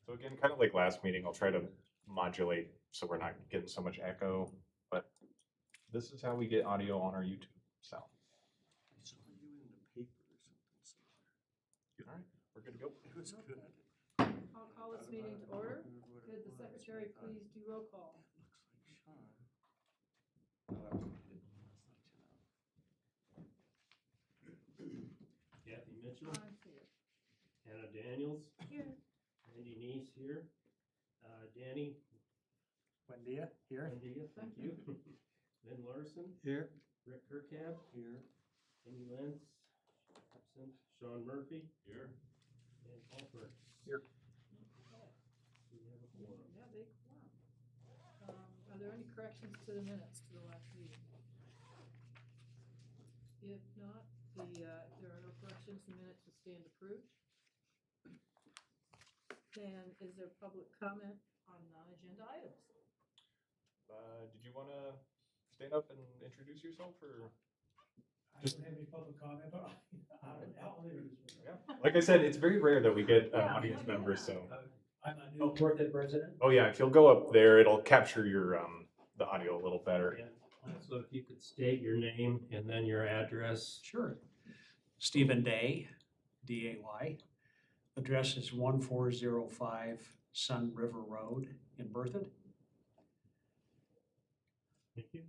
So again, kind of like last meeting, I'll try to modulate so we're not getting so much echo, but this is how we get audio on our YouTube, so. I saw you in the paper or something. All right, we're good to go. It was good. I'll call this meeting to order. Could the secretary please do roll call? Looks like Sean. Kathy Mitchell, I'm here. Hannah Daniels, Here. Randy Neese here, Danny Wendia, here. Wendiga, thank you. Lynn Larson, Here. Rick Kirkab, Here. Amy Lentz, absent, Sean Murphy, Here. and Paul Burns. Here. We have a quorum. Yeah, big quorum. Are there any corrections to the minutes to the last meeting? If not, if there are no corrections, the minutes will stand approved. Then is there public comment on non-agenda items? Did you want to stand up and introduce yourself, or? I don't have any public comment, but I'll introduce myself. Yeah. Like I said, it's very rare that we get an Yeah, audience yeah. member, so. I'm a new Portland resident. Oh yeah, if you'll go up there, it'll capture your, the audio a little better. And also, if you could state your name and then your address. Sure. Stephen Day, D-A-Y. Address is 1405 Sun River Road in Berthoud. Thank you.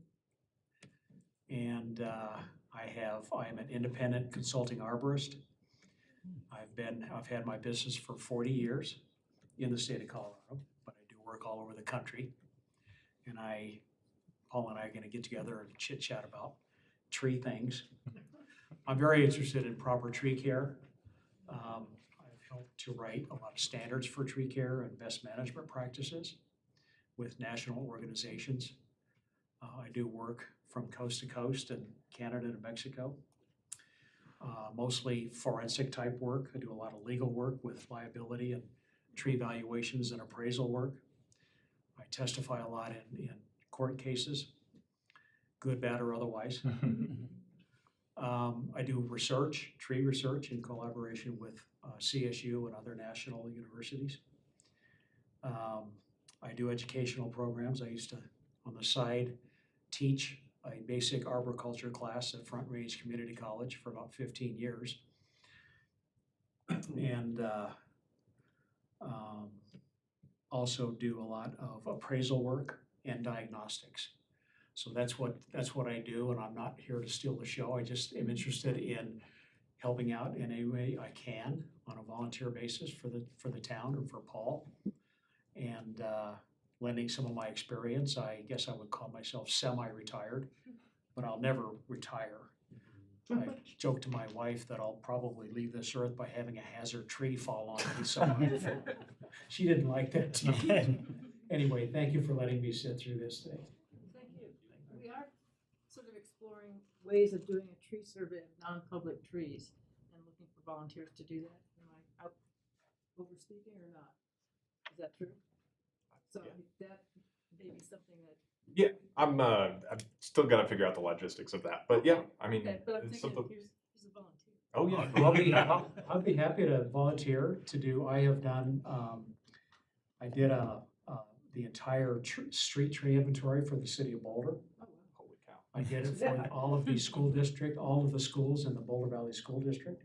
And I am an independent consulting arborist. I've had my business for 40 years in the state of Colorado, but I do work all over the country. And Paul and I are gonna get together and chit chat about tree things. I'm very interested in proper tree care. I've helped to write a lot of standards for tree care and best management practices with national organizations. I do work from coast to coast in Canada and Mexico. Mostly forensic type work. I do a lot of legal work with liability and tree valuations and appraisal work. I testify a lot in court cases, good, bad, or otherwise. I do research, tree research in collaboration with CSU and other national universities. I do educational programs. I used to, on the side, teach a basic arboriculture class at Front Range Community College for about 15 years. And also do a lot of appraisal work and diagnostics. So that's what I do, and I'm not here to steal the show. I just am interested in helping out in any way I can on a volunteer basis for the town or for Paul. And lending some of my experience. I guess I would call myself semi-retired, but I'll never retire. I joke to my wife that I'll probably leave this earth by having a hazard tree fall on me, so she didn't like that too. Anyway, thank you for letting me sit through this thing. Thank you. We are sort of exploring ways of doing a tree survey of non-public trees and looking for volunteers to do that. Am I out overspeaking or not? Is that true? So Yeah. that may be something that, Yeah, I'm still gotta figure out the logistics of that, but yeah, I mean, okay, but I'm it's thinking, something. here's a volunteer. Oh yeah. I'll be happy to volunteer to do. I have done. I did the entire street tree inventory for the city of Boulder. Oh, wow. Holy cow. I did it for all of the all of the schools in the Boulder Valley School District.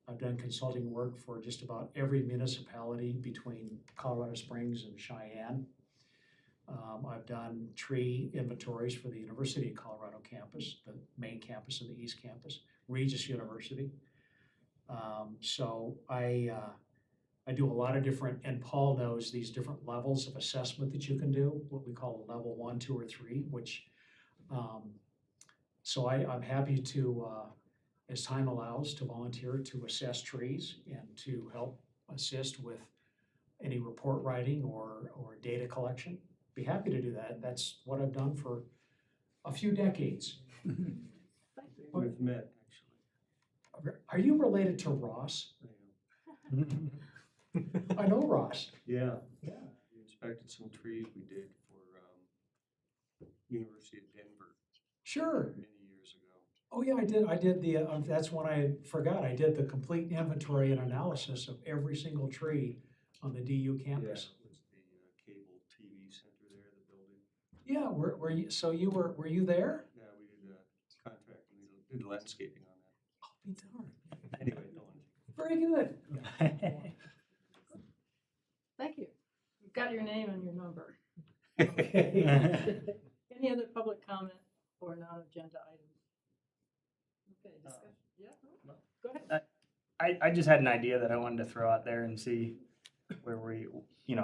I've done consulting work for just about every municipality between Colorado Springs and Cheyenne. I've done tree inventories for the University of Colorado campus, the main campus and the East Campus, Regis University. So I do a lot of different, and Paul knows these different levels of assessment that you can do, what we call a level 1, 2, or 3, which, so I'm happy to, as time allows, to volunteer to assess trees and to help assist with any report writing or data collection. Be happy to do that. That's what I've done for a few decades. Thank you. We've met, actually. Are you related to Ross? I know Ross. Yeah. Yeah. We inspected some trees we did for University of Denver Sure. many years ago. Oh yeah, I did that's when I forgot. I did the complete inventory and analysis of every single tree on the DU campus. What's the cable TV center there, the building? Yeah, were you, so were you there? Yeah, we did contract, we did landscaping on that. I'll be darned. Anyway, go on. Very good. Thank you. We've got your name and your number. Okay. Any other public comment or non-agenda items? Okay, discussion, yeah, no. go ahead. I just had an idea that I wanted to throw out there and see where we,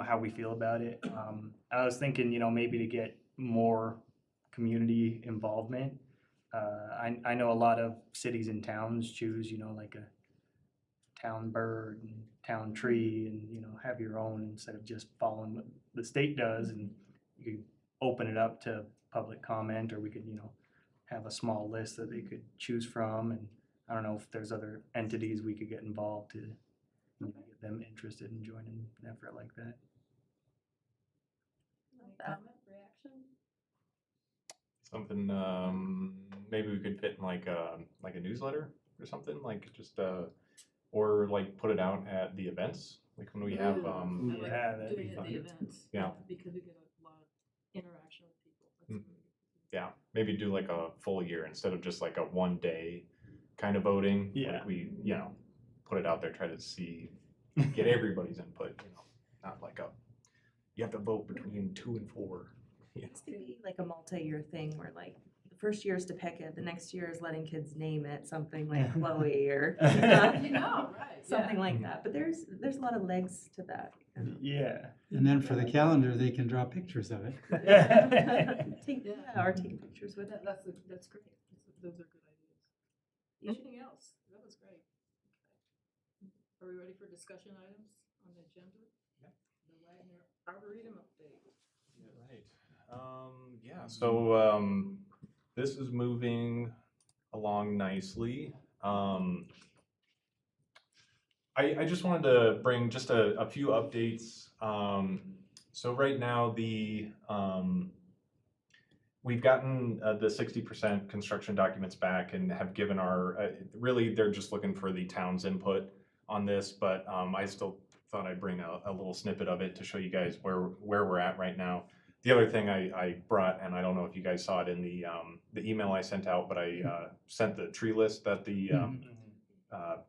how we feel about it. I was thinking, maybe to get more community involvement. I know a lot of cities and towns choose, like a town bird and town tree and, have your own instead of just following what the state does. And you could open it up to public comment, or we could, have a small list that they could choose from. And I don't know if there's other entities we could get involved to maybe get them interested in joining an effort like that. Any comment, reaction? Something, maybe we could fit in like a newsletter or something, like just, or like put it out at the events, like when we have, Ooh, I like yeah, that'd doing be it at the fun. events. Yeah. Because we get a lot of interaction with people. That's Mm. really good. yeah, maybe do like a full year instead of just like a 1 day kind of voting. Yeah. Like we, put it out there, try to see, get everybody's input, not like you have to vote between 2 and 4. This could be like a multi-year thing where like the first year is to pick it, the next year is letting kids name it, something like Chloe or You know, right, something yeah. like that. But there's a lot of legs to that. Yeah. And then for the calendar, they can draw pictures of it. Or take pictures with it. That's great. Those are good ideas. Anything else? That was great. Okay. Are we ready for discussion items on the agenda? Yeah. The Wagner Arboretum update. Yeah, so this is moving along nicely. I just wanted to bring just a few updates. So right now we've gotten the 60% construction documents back and have given our, really they're just looking for the town's input on this, but I still thought I'd bring a little snippet of it to show you guys where we're at right now. The other thing I brought, and I don't know if you guys saw it in the email I sent out, but I sent the tree list that the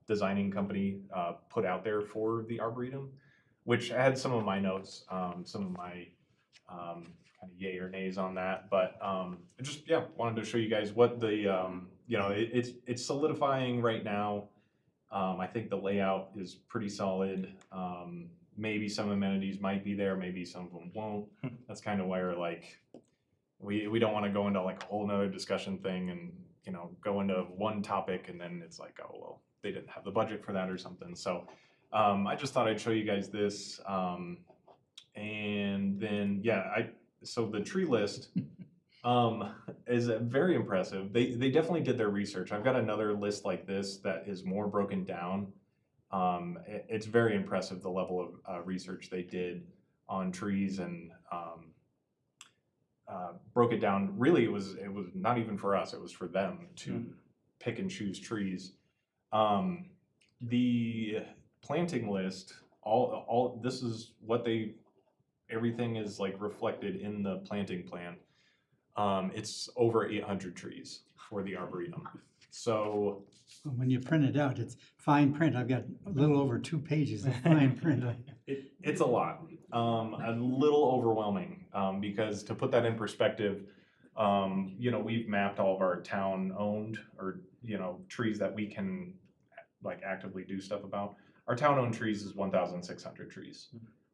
designing company put out there for the Arboretum, which had some of my notes, some of my kind of yay or nays on that. But I just, wanted to show you guys what the, it's solidifying right now. I think the layout is pretty solid. Maybe some amenities might be there, maybe some of them won't. That's kind of where like, we don't want to go into like a whole nother discussion thing and, go into one topic and then it's like, oh, well, they didn't have the budget for that or something. So I just thought I'd show you guys this. And then, so the tree list is very impressive. They definitely did their research. I've got another list like this that is more broken down. It's very impressive the level of research they did on trees and broke it down. Really, it was not even for us. It was for them to pick and choose trees. The planting list, all this is what everything is like reflected in the planting plan. It's over 800 trees for the Arboretum. So When you print it out, it's fine print. I've got a little over 2 pages of fine print. it's a lot, a little overwhelming, because to put that in perspective, we've mapped all of our town-owned or, trees that we can like actively do stuff about. Our town-owned trees is 1,600 trees.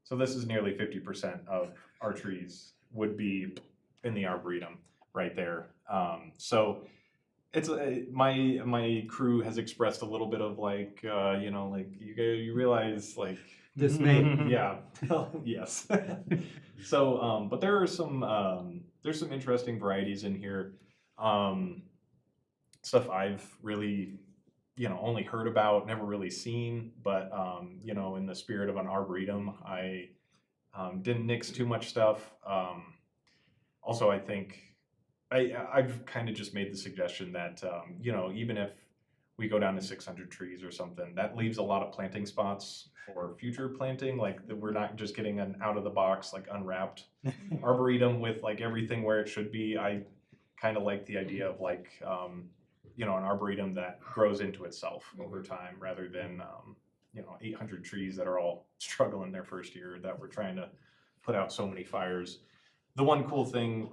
So this is nearly 50% of our trees would be in the Arboretum right there. So it's my crew has expressed a little bit of like, like you realize like Dismay. yeah, yes. So, but there's some interesting varieties in here. Stuff I've really, only heard about, never really seen, but, in the spirit of an Arboretum, I didn't nix too much stuff. Also, I think I've kind of just made the suggestion that, even if we go down to 600 trees or something, that leaves a lot of planting spots for future planting, like that we're not just getting an out of the box, like unwrapped arboretum with like everything where it should be. I kind of like the idea of like, you know, an arboretum that grows into itself over time rather than, you know, 800 trees that are all struggling their first year that we're trying to put out so many fires. The one cool thing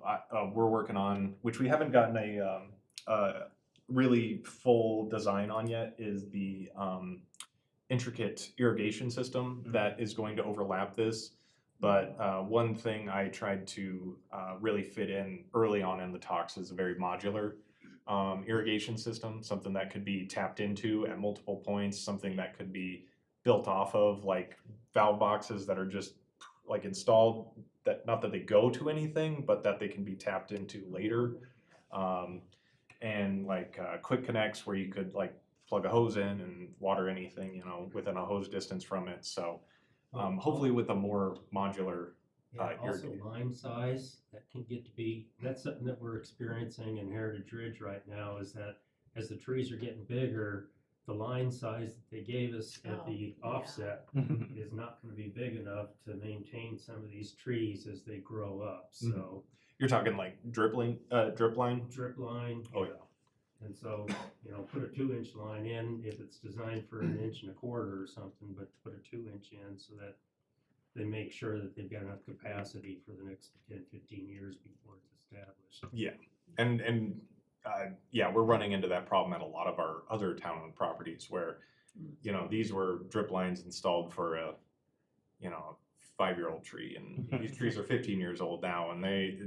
we're working on, which we haven't gotten a really full design on yet, is the intricate irrigation system that is going to overlap this. But one thing I tried to really fit in early on in the talks is a very modular irrigation system, something that could be tapped into at multiple points, something that could be built off of, like valve boxes that are just like installed, that not that they go to anything, but that they can be tapped into later. And like quick connects where you could like plug a hose in and water anything, you know, within a hose distance from it. So hopefully with a more modular Yeah, also irrigation. line size, that can get to be, that's something that we're experiencing in Heritage Ridge right now, is that as the trees are getting bigger, the line size that they gave us at the offset is not gonna be big enough to maintain some of these trees as they grow up, so. You're talking like drip line? Drip line. Oh, yeah. And so, you know, put a 2-inch line in if it's designed for 1.25 inches or something, but put a 2-inch in so that they make sure that they've got enough capacity for the next 10, 15 years before it's established. Yeah, and yeah, we're running into that problem at a lot of our other town-owned properties where, you know, these were drip lines installed for a, you know, 5-year-old tree, and these trees are 15 years old now, and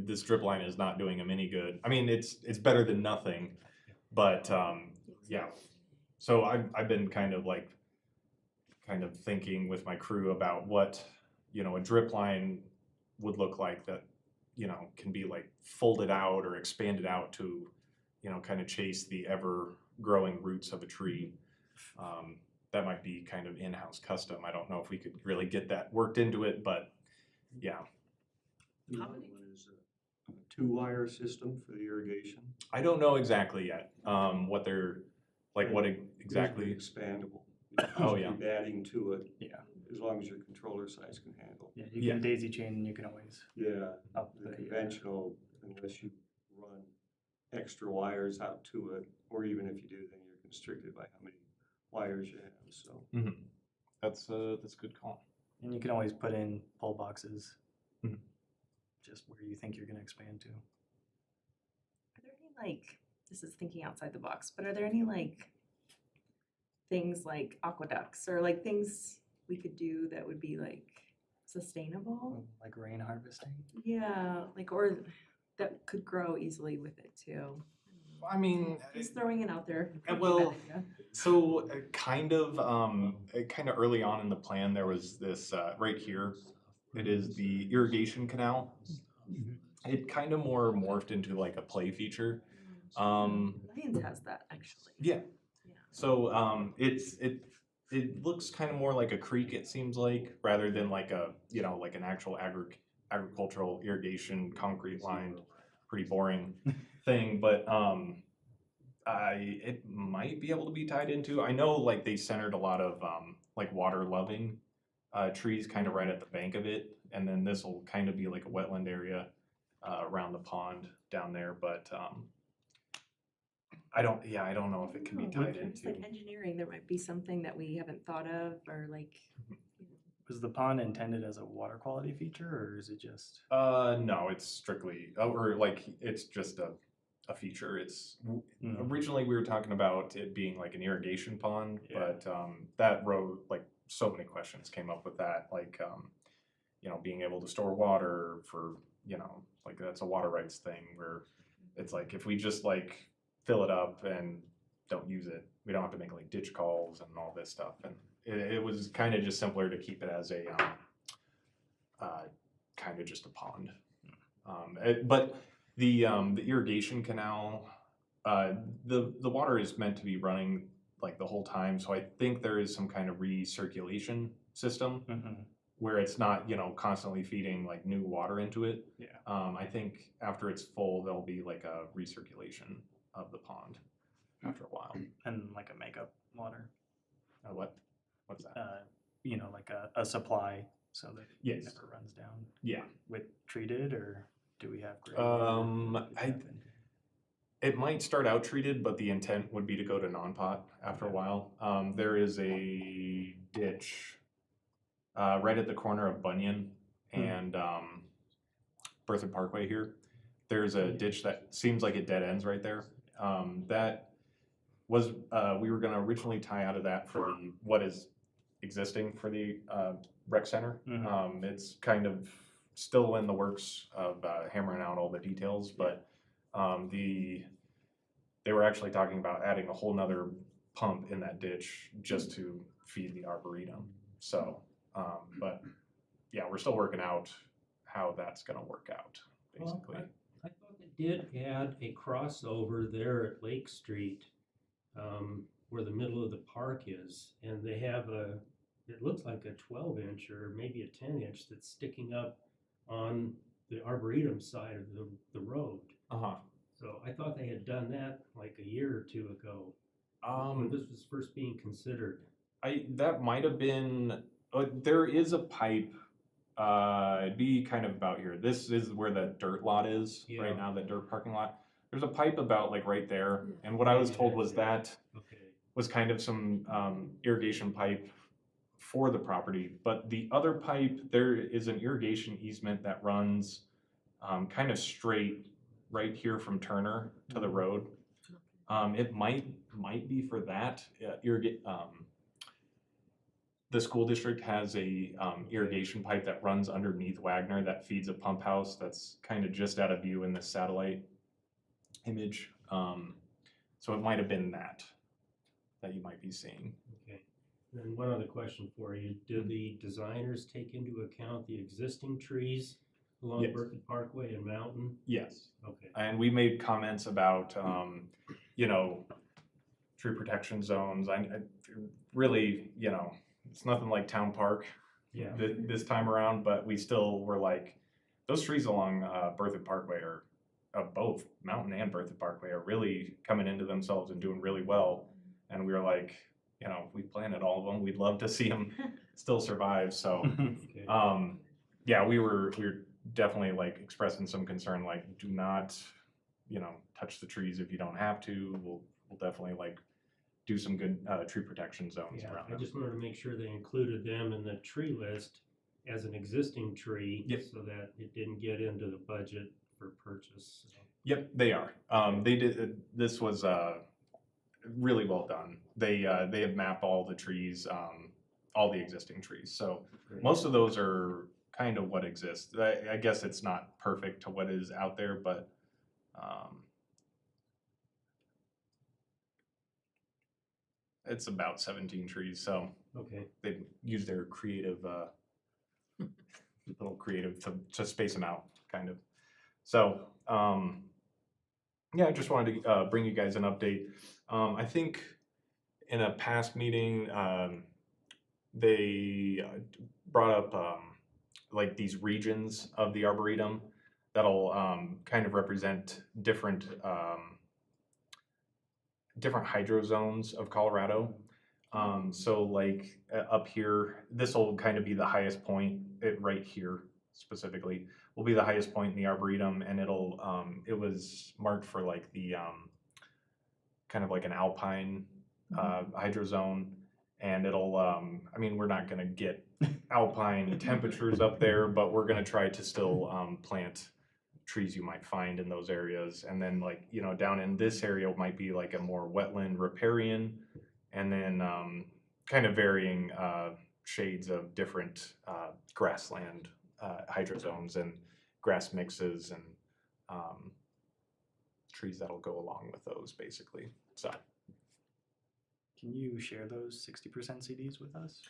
this drip line is not doing them any good. I mean, it's better than nothing, but yeah. So I've been kind of thinking with my crew about what, you know, a drip line would look like that, you know, can be like folded out or expanded out to, you know, kind of chase the ever growing roots of a tree. That might be kind of in-house custom. I don't know if we could really get that worked into it, but yeah. The other one is a 2-wire system for the irrigation. I don't know exactly yet, what they're, like what exactly. Usually expandable. Oh, Just yeah. keep adding to it. Yeah. As long as your controller size can handle. Yeah, you Yeah. can daisy chain and you can always Yeah, up the the, conventional, unless you run extra wires out to it, or even if you do, then you're constricted by how many wires you have, so. That's a good call. and you can always put in pull boxes Mhm. just where you think you're gonna expand to. Are there any like, this is thinking outside the box, but are there any like things like aqueducts or like things we could do that would be like sustainable? Like rain harvesting. Yeah, like, or that could grow easily with it too. I mean, Just throwing it out there. well, so kind of early on in the plan, there was this right here. It is the irrigation canal. It kind of more morphed into like a play feature. Lions has that actually. Yeah. Yeah. So it looks kind of more like a creek, it seems like, rather than like a, you know, like an actual agricultural irrigation concrete lined, pretty boring thing. But it might be able to be tied into. I know like they centered a lot of like water loving trees kind of right at the bank of it, and then this will kind of be like a wetland area around the pond down there. But I don't know if it can be tied It's into. like engineering, there might be something that we haven't thought of or like. Was the pond intended as a water quality feature or is it just? No, it's strictly, or like, it's just a feature. It's, originally we were talking about it being like an irrigation pond, Yeah. but that road, like, so many questions came up with that, like, you know, being able to store water for, you know, like, that's a water rights thing where it's like, if we just like fill it up and don't use it, we don't have to make like ditch calls and all this stuff. And it was kind of just simpler to keep it as a kind of just a pond. But the irrigation canal, the water is meant to be running like the whole time. So I think there is some kind of recirculation system where it's not, you know, constantly feeding like new water into it. Yeah. I think after it's full, there'll be like a recirculation of the pond. after a while. And like a makeup water, What's that? you know, like a supply so that Yes. it never runs down Yeah. with treated, or do we have? grading, Um, or what does I- happen? It might start out treated, but the intent would be to go to non-pot after a while. There is a ditch right at the corner of Bunyan and Berthoud Parkway here. There's a ditch that seems like it dead ends right there. That was, we were gonna originally tie out of that for what is existing for the rec center. Mhm. It's kind of still in the works of hammering out all the details, but they were actually talking about adding a whole nother pump in that ditch just to feed the arboretum. So, but yeah, we're still working out how that's gonna work out, Well, basically. I thought they did add a crossover there at Lake Street, where the middle of the park is, and they have it looks like a 12-inch or maybe a 10-inch that's sticking up on the Arboretum side of the road. Uh-huh. So I thought they had done that like a year or two ago, when this was first being considered. That might have been, there is a pipe, it'd be kind of about here. This is where the dirt lot is Yeah. right now, that dirt parking lot. There's a pipe about like right there, and what I was told was that Okay. was kind of some irrigation pipe for the property, but the other pipe, there is an irrigation easement that runs kind of straight right here from Turner to the road. It might be for that. The school district has a irrigation pipe that runs underneath Wagner that feeds a pump house that's kind of just out of view in the satellite image. So it might have been that you might be seeing. Okay. Then one other question for you. Do the designers take into account the existing trees along Yes. Berkeley Parkway and Mountain? Yes. Okay. And we made comments about, you know, tree protection zones. I really, you know, it's nothing like Town Park Yeah. this time around, but we still were like, those trees along Berthoud Parkway are, both Mountain and Berthoud Parkway are really coming into themselves and doing really well. And we were like, you know, we planted all of them. We'd love to see them still survive. So, Okay. yeah, we were definitely like expressing some concern, like, do not, you know, touch the trees if you don't have to. We'll definitely like do some good tree protection zones Yeah, around I them. just wanted to make sure they included them in the tree list as an existing tree. Yep. So that it didn't get into the budget for purchase. So, Yep, they are. They did. This was really well done. They have mapped all the trees, all the existing trees. So great. most of those are kind of what exists. I guess it's not perfect to what is out there, but it's about 17 trees. So Okay. they use their creative, little creative to space them out, kind of. So, yeah, I just wanted to bring you guys an update. I think in a past meeting, they brought up like these regions of the Arboretum that'll kind of represent different different hydro zones of Colorado. So like up here, this will kind of be the highest point, right here specifically, will be the highest point in the Arboretum, and it'll, it was marked for like the, kind of like an alpine hydro zone, and it'll, I mean, we're not gonna get alpine temperatures up there, but we're gonna try to still plant trees you might find in those areas. And then like, you know, down in this area might be like a more wetland riparian, and then kind of varying shades of different grassland hydrozones and grass mixes and trees that'll go along with those, basically. So Can you share those 60% CDs with us?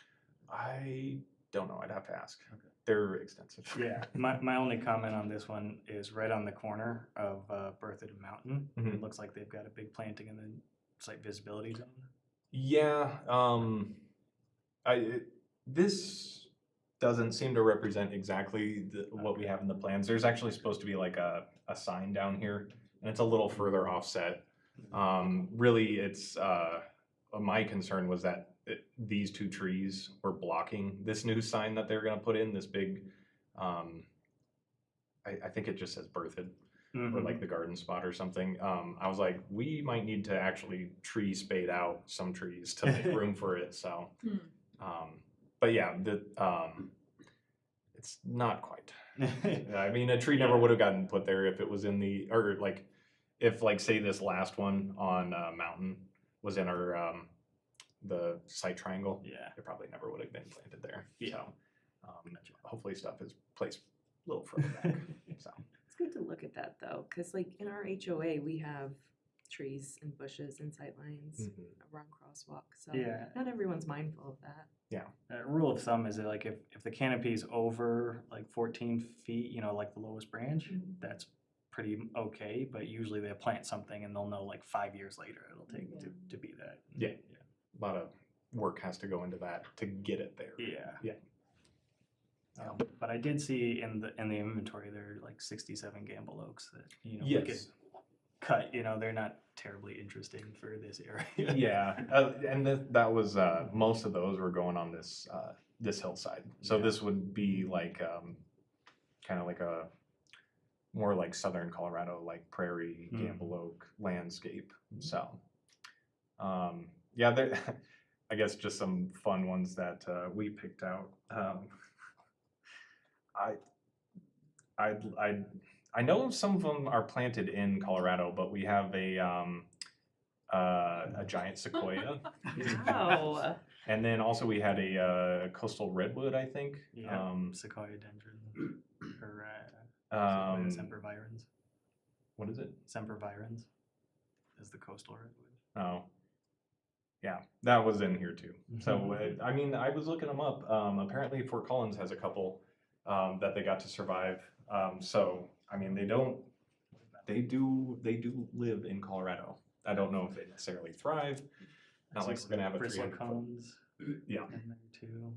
I don't know, I'd have to ask. Okay. They're extensive. Yeah, my only comment on this one is right on the corner of Berthoud and Mountain. Mhm. It looks like they've got a big planting in the site visibility zone. Yeah, this doesn't seem to represent exactly what we have in the plans. There's actually supposed to be like a sign down here, and it's a little further offset. Really, it's, my concern was that these two trees were blocking this new sign that they're gonna put in, this big, I think it just says Berthoud, or like the garden spot or something. I was like, we might need to actually tree spade out some trees to make room for it, so. But yeah, it's not quite. I mean, a tree never would have gotten put there if it was in the, or like, if like, say this last one on Mountain was in our, the site triangle, Yeah. it probably never would have been planted there. Yeah. So, hopefully stuff is placed a little further back, so. It's good to look at that though, because like in our HOA, we have trees and bushes and sightlines around crosswalk, so Yeah. not everyone's mindful of that. Rule of thumb is that like if the canopy is over like 14 feet, you know, like the lowest branch, that's pretty okay. But usually they plant something and they'll know like 5 years later it'll take to be that. Yeah. A lot of work has to go into that to get it there. Yeah. But I did see in the inventory there are like 67 Gamble oaks that we could Yes. cut. You know, they're not terribly interesting for this area. Yeah, and that was, most of those were going on this, this hillside. So Yeah. this would be like, kind of like a, more like southern Colorado, like prairie, Gamble Oak landscape, so. Yeah, there, I guess just some fun ones that, we picked out. I know some of them are planted in Colorado, but we have a giant sequoia. Oh, And then also we had a coastal redwood, I think. Yeah. Sequoia dendron or Um, sempervirens. What is it? Sempervirens is the coastal redwood. Oh, yeah, that was in here too. So, I mean, I was looking them up. Apparently Fort Collins has a couple that they got to survive. So, I mean, they do live in Colorado. I don't know if they necessarily thrive. Not like we're gonna have a bristle 300 foot. cones. Yeah. In there too.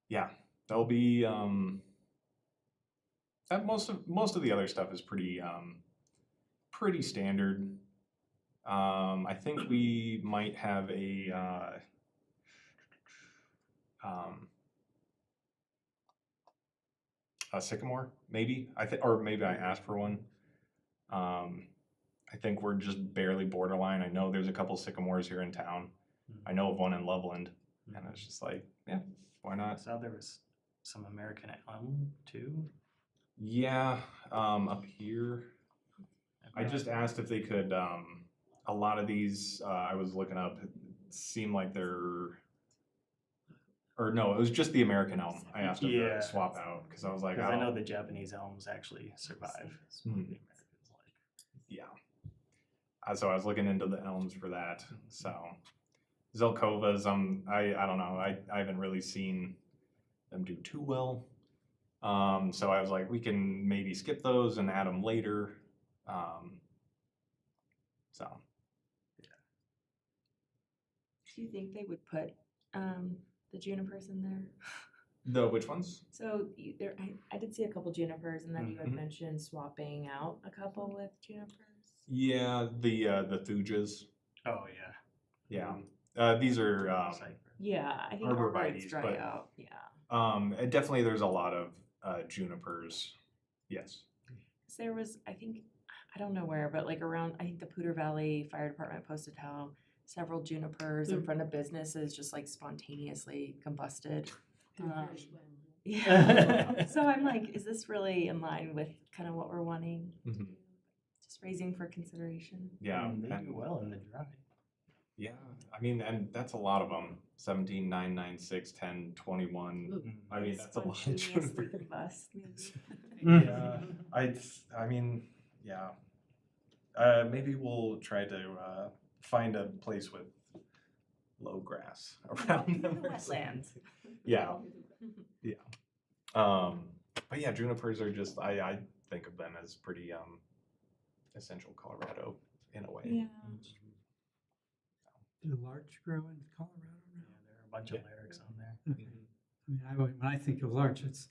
Yeah, they'll be, most of the other stuff is pretty standard. I think we might have a sycamore, maybe. Or maybe I asked for one. I think we're just barely borderline. I know there's a couple sycamores here in town. I know of one in Loveland, and it's just like, yeah, why I not? saw there was some American elm too. Yeah, up here. I just asked if they could, a lot of these, I was looking up, it seemed like they're, or no, it was just the American elm. I asked them Yeah. to swap out, because I was like, Because I know don't- the Japanese elms actually survive. Mhm. The Americans like. Yeah. So I was looking into the elms for that, so. Zelkovas, I don't know, I haven't really seen them do too well. So I was like, we can maybe skip those and add them later. So. do you think they would put the junipers in there? The which ones? So I did see a couple junipers, and then you had Mhm. mentioned swapping out a couple with junipers. Yeah, the thujas. Oh yeah. Yeah, these are Cypress. Yeah, I think Arborvitaes, arborvitaes dry but- out. Yeah, definitely there's a lot of junipers. Yes. 'Cause there was, I think, I don't know where, but like around, I think the Poudre Valley Fire Department posted how several junipers in front of businesses just like spontaneously combusted. Yeah. So I'm like, is this really in line with kind of what we're wanting? Mhm. Just raising for consideration. Yeah. They and- do well in the dry. Yeah, I mean, and that's a lot of them. 17, 9, 9, 6, 10, 21. I mean, that's a lot of Spontaneously junipers. combust, maybe. Yeah, I mean, yeah. Maybe we'll try to find a place with low grass around them. or something. Wetlands. Yeah. But yeah, junipers are just, I think of them as pretty essential Colorado in a way. Yeah. Do larch grow in Colorado Yeah, now? there are a bunch of lyrics on there. Okay. I mean, when I think of larch, it's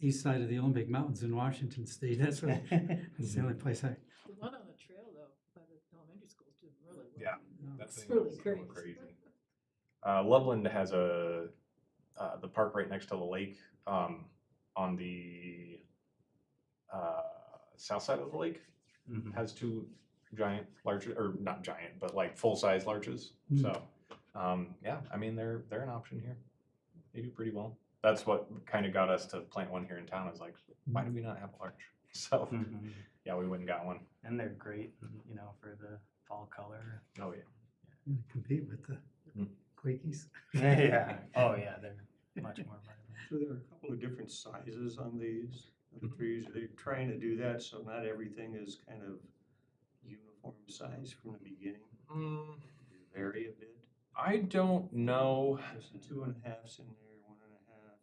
east side of the Olympic Mountains in Washington State. That's the only place I. The one on the trail though, by That It's thing really is so great. crazy. Loveland has the park right next to the lake, on the south side of the lake, Mhm. has two giant larches, or not giant, but like full-size larches. Mm. So, yeah, I mean, they're an option here. They do pretty well. That's what kind of got us to plant one here in town, is like, why do we not have a larch? So, Mhm. yeah, we went and got one. And they're great, you know, for the fall color. Oh, yeah. Gonna compete with the Mm. Quakies. Yeah. Oh, yeah, they're much more vibrant. So there are a couple of different sizes on these, of the Mhm. trees. Are they trying to do that so not everything is kind of uniform size from the beginning? Mm, They vary a bit? I don't know. There's some 2.5s in there, 1.5s.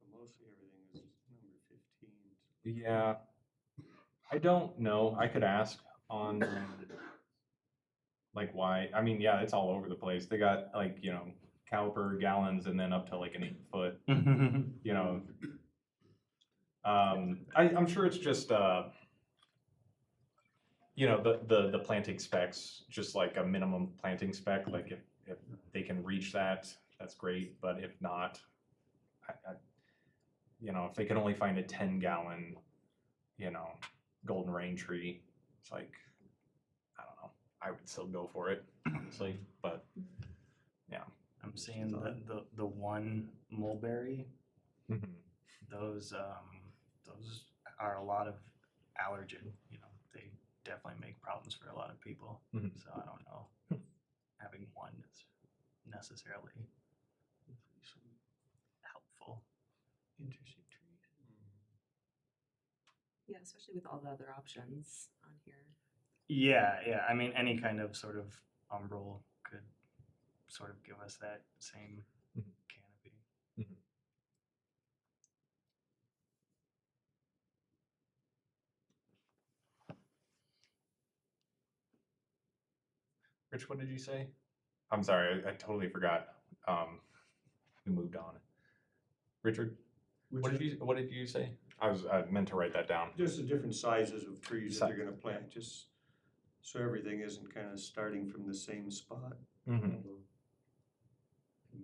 But mostly everything is number 15. Yeah, I don't know. I could ask on like why. I mean, yeah, it's all over the place. They got like, caliper gallons and then up to like an 8 foot, you know. I'm sure it's just the planting specs, just like a minimum planting spec. Like if they can reach that, that's great. But if not, if they can only find a 10 gallon, golden rain tree, it's like, I don't know. I would still go for it, honestly. But I'm seeing the one mulberry, mhm. those are a lot of allergen, they definitely make problems for a lot of people. Mhm. So I don't know, having one is necessarily helpful. Interesting trees. Yeah, especially with all the other options on here. Yeah, I mean, any kind of sort of umbral could sort of give us that same Mhm. canopy. Mhm. Rich, what did you say? I'm sorry, I totally forgot. We moved on. Richard, what did you say? I meant to write that down. Just the different sizes of trees that Si- they're gonna plant, just so everything isn't kind of starting from the same spot. Mhm.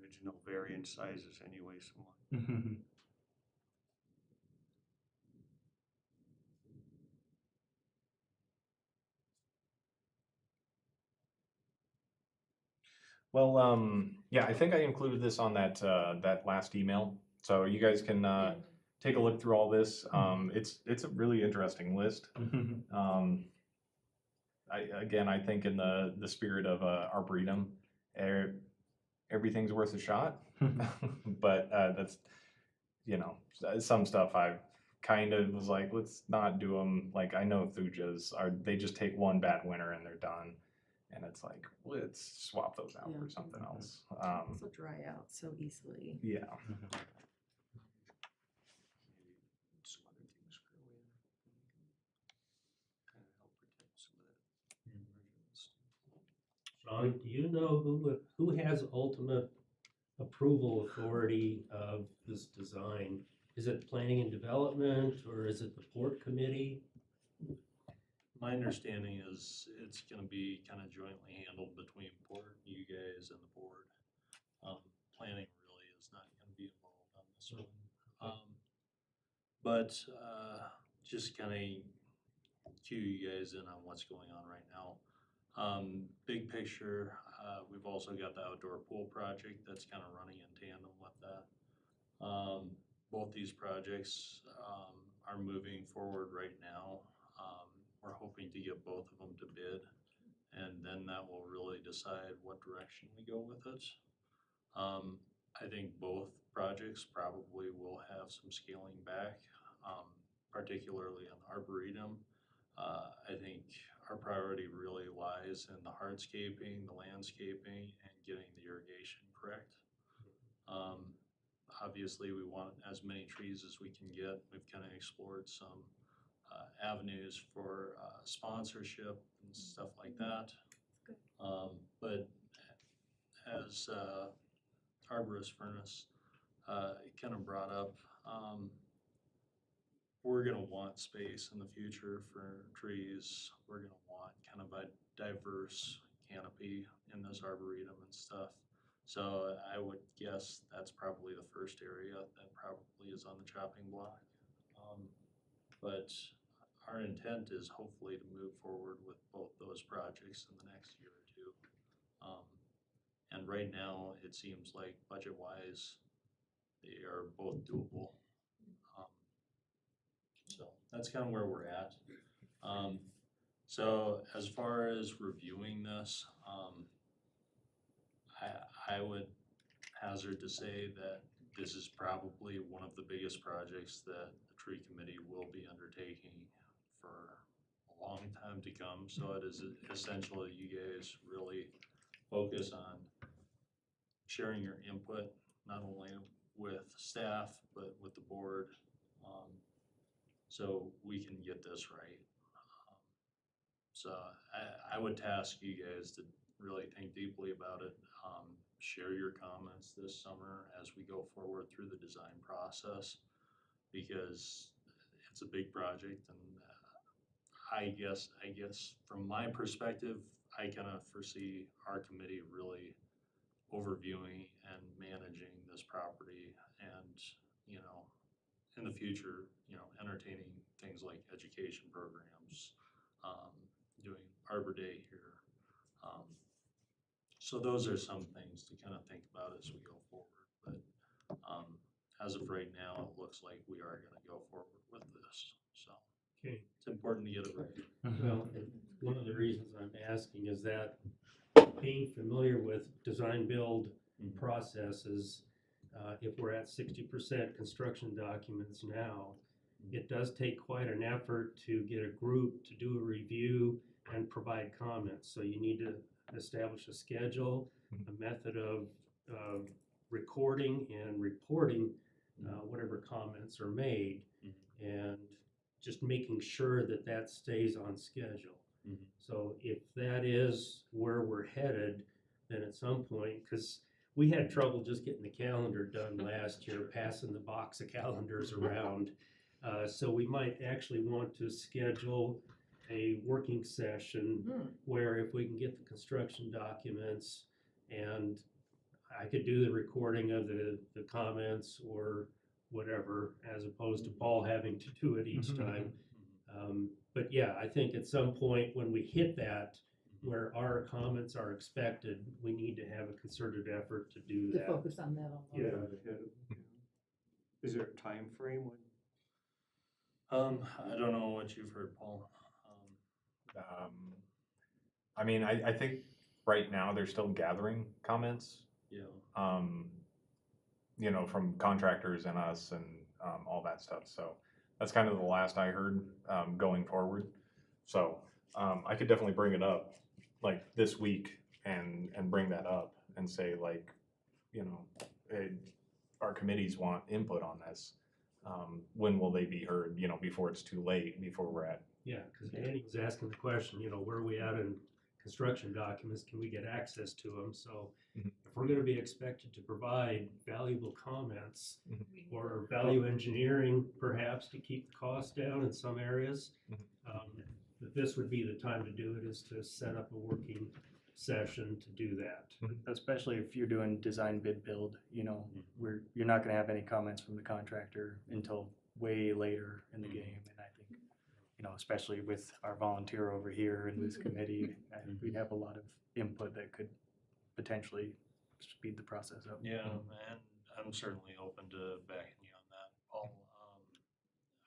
Original variant sizes anyway, somewhat. Well, yeah, I think I included this on that last email, so you guys can take a look through all this. It's a really interesting list. I think in the spirit of Arboretum, everything's worth a shot. But that's some stuff I've kind of was like, let's not do them. Like I know Thujas they just take one bad winter and they're done, and it's like let's swap those out for Yeah. something else. Also dry out so easily. Yeah. Maybe some other things grow in. Kind of help protect some of that original stuff. Sean, do you know who has ultimate approval authority of this design? Is it planning and development, or is it the port committee? My understanding is it's gonna be kind of jointly handled between Port, you guys, and the board. Planning really is not gonna be involved on this one. But just kind of cue you guys in on what's going on right now. Big picture, we've also got the outdoor pool project that's kind of running in tandem with that. Both these projects are moving forward right now. We're hoping to get both of them to bid, and then that will really decide what direction we go with it. I think both projects probably will have some scaling back, particularly on the Arboretum. I think our priority really lies in the hardscaping, the landscaping, and getting the irrigation correct. Obviously, we want as many trees as we can get. We've kind of explored some avenues for sponsorship and stuff like that. But as Arborist Furnace kind of brought up, we're gonna want space in the future for trees. We're gonna want kind of a diverse canopy in this arboretum and stuff. So I would guess that's probably the first area that probably is on the chopping block. But our intent is hopefully to move forward with both those projects in the next year or two. And right now, it seems like budget-wise, they are both doable. So that's kind of where we're at. So as far as reviewing this, I would hazard to say that this is probably one of the biggest projects that the tree committee will be undertaking for a long time to come. So it is essential that you guys really focus on sharing your input, not only with staff, but with the board, so we can get this right. So I would task you guys to really think deeply about it. Share your comments this summer as we go forward through the design process, because it's a big project, and I guess from my perspective, I kind of foresee our committee really overviewing and managing this property, and, you know, in the future, you know, entertaining things like education programs, doing Arbor Day here. So those are some things to kind of think about as we go forward. But as of right now, it looks like we are going to go forward with this. So Okay. it's important to get it right. Well, and one of the reasons I'm asking is that being familiar with design build processes, if we're at 60% construction documents now, it does take quite an effort to get a group to do a review and provide comments. So you need to establish a schedule, a method of recording and reporting whatever comments are made, and just making sure that that stays on schedule. So if that is where we're headed, then at some point, because we had trouble just getting the calendar done last year, passing the box of calendars around. So we might actually want to schedule a working session where if we can get the construction documents, and I could do the recording of the comments or whatever, as opposed to Paul having to do it each time. But yeah, I think at some point when we hit that, where our comments are expected, we need to have a concerted effort to do To that. focus on that all Yeah. Is there a time frame when? I don't know what you've heard, Paul. I mean, I think right now they're still gathering comments, Yeah. you know, from contractors and us and all that stuff. So that's kind of the last I heard going forward. So I could definitely bring it up like this week and bring that up and say, like, you know, our committees want input on this. When will they be heard, you know, before it's too late, before we're at. Yeah, because Danny was asking the question, you know, where are we at in construction documents? Can we get access to them? So Mhm. if we're going to be expected to provide valuable comments We- or value engineering, perhaps to keep the cost down in some areas, that this would be the time to do it, is to set up a working session to do that. Especially if you're doing design bid build, you know, you're not gonna have any comments from the contractor until way later in the game. And I think, you know, especially with our volunteer over here in this committee, I think we'd have a lot of input that could potentially speed the process up. Yeah, and I'm certainly open to backing you on that, Paul.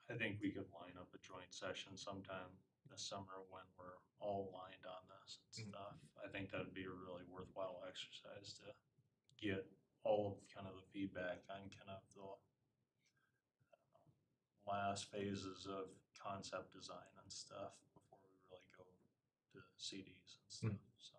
I think we could line up a joint session sometime this summer when we're all aligned on this and stuff. I think that'd be a really worthwhile exercise to get all of kind of the feedback on kind of the last phases of concept design and stuff before we really go to CDs and stuff, so.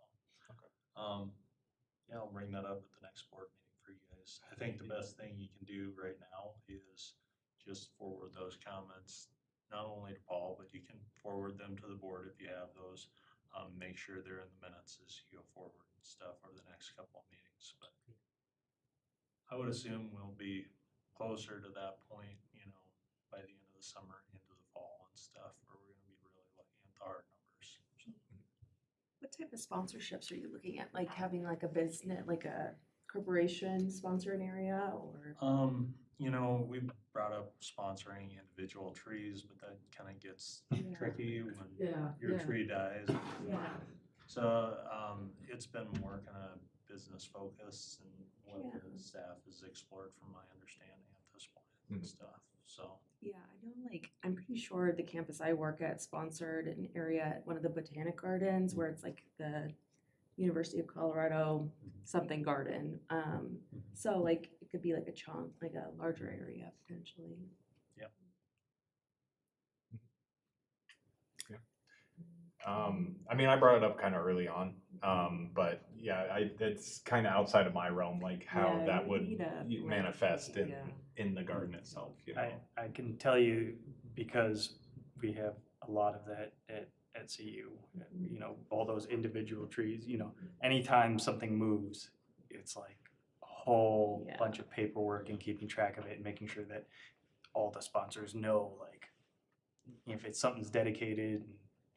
Yeah, I'll bring that up at the next board meeting for you guys. I think the best thing you can do right now is just forward those comments, not only to Paul, but you can forward them to the board if you have those. Make sure they're in the minutes as you go forward and stuff over the next couple of meetings, but I would assume we'll be closer to that point, you know, by the end of the summer into the fall and stuff, where we're gonna be really looking at the hard numbers. So, What type of sponsorships are you looking at? Like having like a business, like a corporation sponsor an area or? You know, we brought up sponsoring individual trees, but that kind of gets Yeah. tricky when Yeah, your yeah. tree dies. Yeah. So, it's been more kind of business focused and what Yeah. the staff has explored from my understanding at this point and Mhm. stuff, so. Yeah, I know, like, I'm pretty sure the campus I work at sponsored an area at one of the botanic gardens where it's like the University of Colorado something garden. So like, it could be like a chunk, like a larger area potentially. I mean, I brought it up kind of early on, but yeah, it's kind of outside of my realm, like how Yeah, that you would need a plan, manifest yeah. in the garden itself, you know? I can tell you because we have a lot of that at CU, you know, all those individual trees, you know, anytime something moves, it's like a whole Yeah. bunch of paperwork and keeping track of it and making sure that all the sponsors know, like, if it's something's dedicated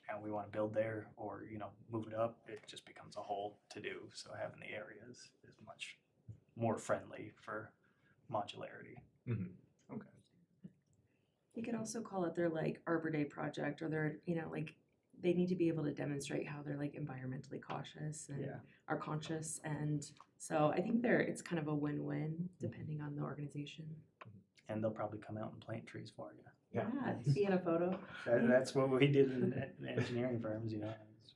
and we want to build there or, you know, move it up, it just becomes a whole to-do. So having the areas is much more friendly for modularity. Okay. You could also call it their like Arbor Day project or their, you know, like they need to be able to demonstrate how they're like environmentally cautious and Yeah. are conscious. And so I think it's kind of a win-win depending on the organization. And they'll probably come out and plant trees for you. Yeah. Be in a photo. That's what we did in engineering firms, you know.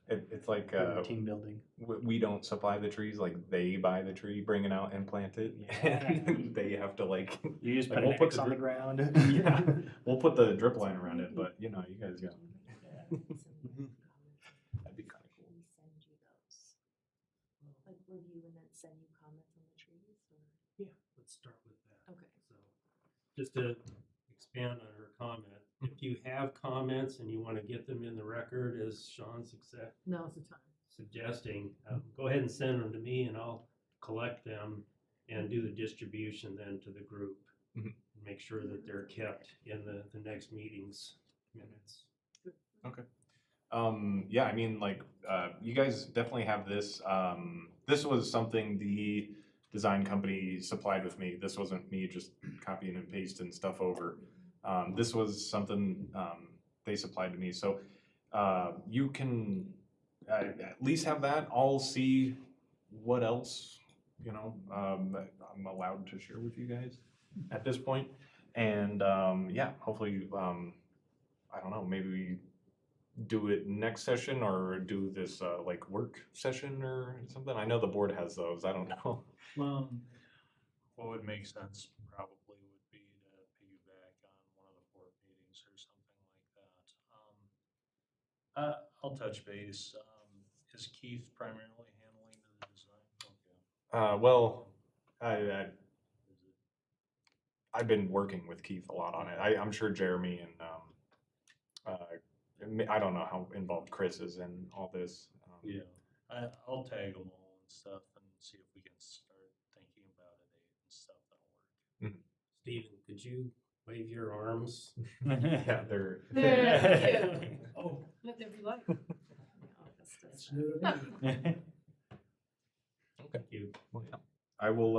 It's like, Good team building. we don't supply the trees, like they buy the tree, bring it out and plant it. Yeah. And they have to like, You just Like, put we'll an put X the on the drip- ground. yeah, we'll put the drip line around it, but you know, you guys got, that'd be kind of cool. We send you those. Like review and then send you comments on the trees or? Yeah, let's start with that. Okay. So, just to expand on her comment, if you have comments and you want to get them in the record, as Sean's Now's the time. suggesting, go ahead and send them to me and I'll collect them and do the distribution then to the group. Mhm. Make sure that they're kept in the next meeting's minutes. Yeah, I mean, like, you guys definitely have this. This was something the design company supplied with me. This wasn't me just copying and pasting stuff over. This was something they supplied to me. So you can at least have that. I'll see what else, you know, I'm allowed to share with you guys at this point. And yeah, hopefully, I don't know, maybe we do it next session or do this like work session or something. I know the board has those. I don't know. What would make sense probably would be to piggyback on one of the board meetings or something like that. I'll touch base. Is Keith primarily handling the design? Okay. Well, I've been working with Keith a lot on it. I'm sure Jeremy and I don't know how involved Chris is in all this. Yeah, I'll tag them all and stuff and see if we can start thinking about a date and stuff that'll work. Stephen, could you wave your arms? Yeah, they're. Oh, let there be light. Thank you. Well, yeah. I will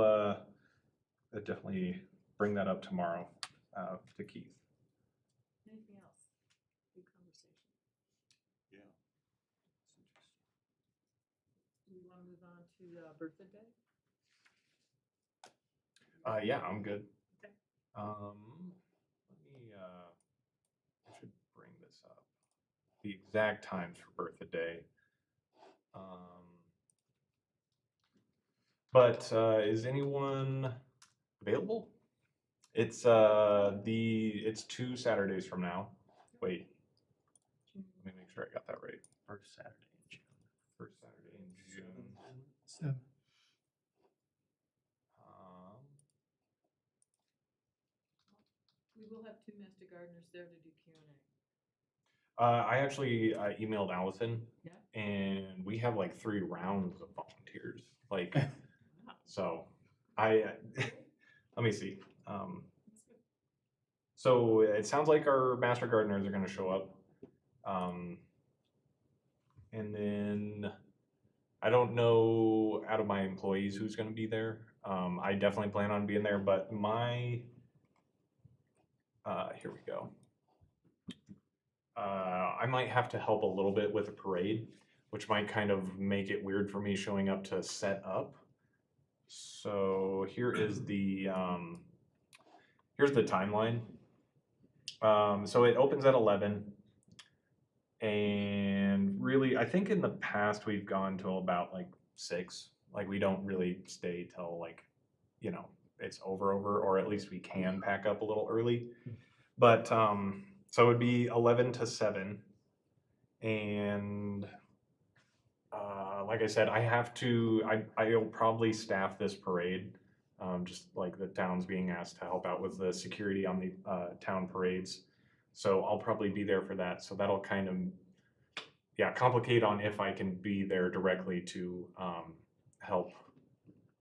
definitely bring that up tomorrow to Keith. Anything else? Good conversation. Yeah. Do we want to move on to Berthoud Day? Yeah, I'm good. Okay. Let me, I should bring this up. The exact times for Berthoud Day. But is anyone available? It's it's 2 Saturdays from now. Wait, let me make sure I got that right. First Saturday in June. First Saturday in June. So, We will have 2 master gardeners there to do Q&A. I actually emailed Allison, Yeah. and we have like 3 rounds of volunteers. Like, Wow. so I let me see. That's good. So it sounds like our master gardeners are going to show up, and then I don't know out of my employees who's gonna be there. I definitely plan on being there, but here we go. I might have to help a little bit with the parade, which might kind of make it weird for me showing up to set up. So here is here's the timeline. So it opens at 11. And really, I think in the past we've gone till about like 6. Like we don't really stay till like, you know, it's over, or at least we can pack up a little early. But so it would be 11 to 7. And like I said, I'll probably staff this parade, just like the town's being asked to help out with the security on the town parades. So I'll probably be there for that. So that'll kind of, yeah, complicate on if I can be there directly to help,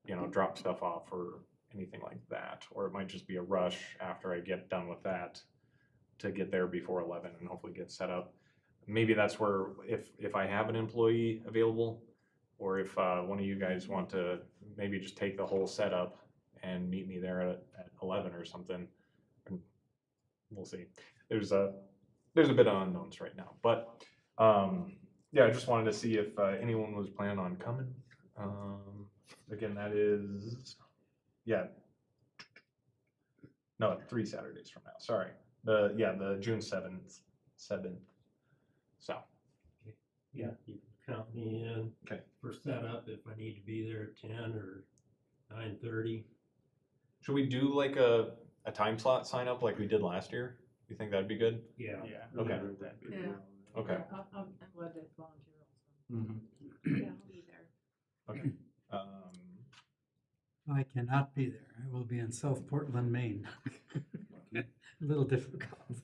you know, drop stuff off or anything like that. Or it might just be a rush after I get done with that to get there before 11 and hopefully get set up. Maybe that's where, if I have an employee available, or if one of you guys want to maybe just take the whole setup and meet me there at 11 or something, and we'll see. There's a bit of unknowns right now, but yeah, I just wanted to see if anyone was planning on coming. Again, that is, yeah, no, 3 Saturdays from now. Sorry, the June 7th. So Yeah, you can count me in. Okay. For setup, if I need to be there at 10 or 9:30. should we do like a time slot sign up like we did last year? You think that'd be good? Yeah. Okay. That'd be Yeah. good. Okay. I'm glad to volunteer also. Mhm. Yeah, I'll be there. Okay. I cannot be there. I will be in South Portland, Maine. A little difficult.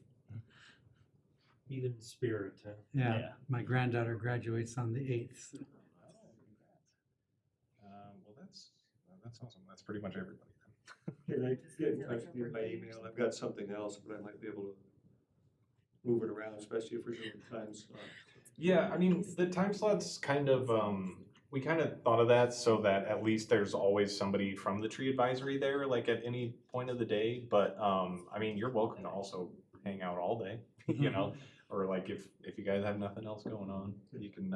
Even in spirit, huh? Yeah, Yeah. my granddaughter graduates on the 8th. so. Well, that's awesome. That's pretty much everybody then. Can I get Is in it touch like with you a by birthday or email? I've got something else, but I might be able to move it around, especially if we're doing time slot. Yeah, I mean, the time slots kind of, we kind of thought of that so that at least there's always somebody from the tree advisory there, like at any point of the day. But, I mean, you're welcome to also hang out all day, you know? Or like if you guys have nothing else going on, you can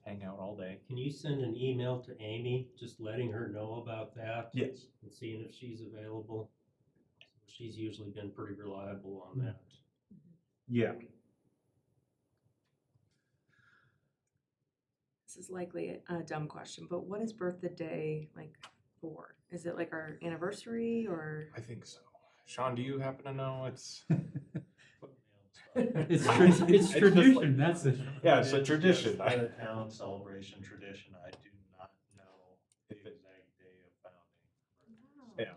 hang out all day. Can you send an email to Amy, just letting her know about that? Yes. And seeing if she's available? She's usually been pretty reliable on that. Yeah. This is likely a dumb question, but what is Bertha Day like for? Is it like our anniversary or? I think so. Sean, do you happen to know? It's It's It's tradition, that's it. yeah, it's a It is tradition. just a town celebration tradition. I do not know the exact day of founding. Yeah. Yeah.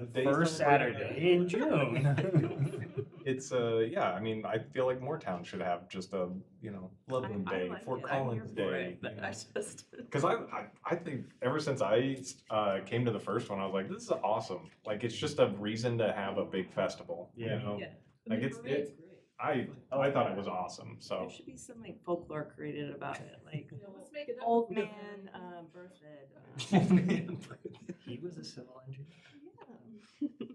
The day First celebrated. Saturday in June. It's yeah, I mean, I feel like Moortown should have just a, you know, Loveland I Day, like Fort it. I'm here Collins for Day. it, but you I know. just. Because I think ever since I came to the first one, I was like, this is awesome. Like, it's just a reason to have a big festival. Yeah. You know? Yeah. Like, The it's- parade's great. I thought it was awesome. So There should be some like folklore created about it, like Yeah, let's make it up. old man, birthday. He was a civil engineer. Yeah.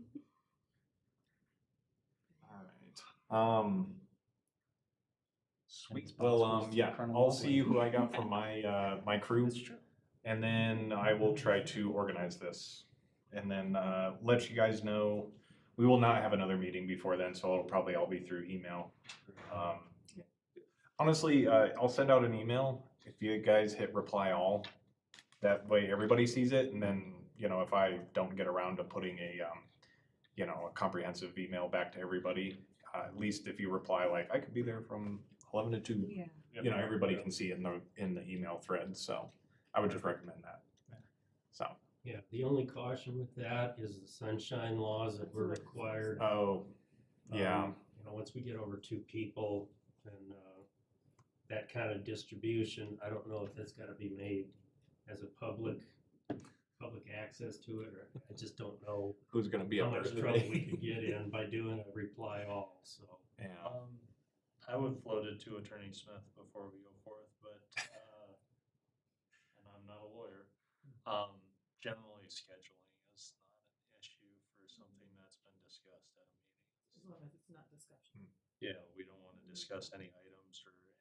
all right. Sweet. it's Well, supposed to yeah, Colonel I'll see Loveland. who I got from my crew, That's true. and then I will try to organize this, and then let you guys know. We will not have another meeting before then, so it'll probably all be through email. Honestly, I'll send out an email if you guys hit reply all. That way everybody sees it, and then, you know, if I don't get around to putting a, you know, a comprehensive email back to everybody, at least if you reply like, I could be there from 11 to 2, Yeah. you know, everybody can see it in the email thread, so I would just recommend that. So, Yeah, the only caution with that is the sunshine laws that were required. oh, yeah. You know, once we get over 2 people, then that kind of distribution, I don't know if that's gotta be made as a public access to it, or I just don't know Who's gonna be how up there much trouble we today? could get in by doing a reply all, so. Yeah. I would float it to Attorney Smith before we go forth, but Generally, scheduling is not an issue for something that's been discussed at a meeting. As long as it's not discussion. Yeah, we don't want to discuss any items or any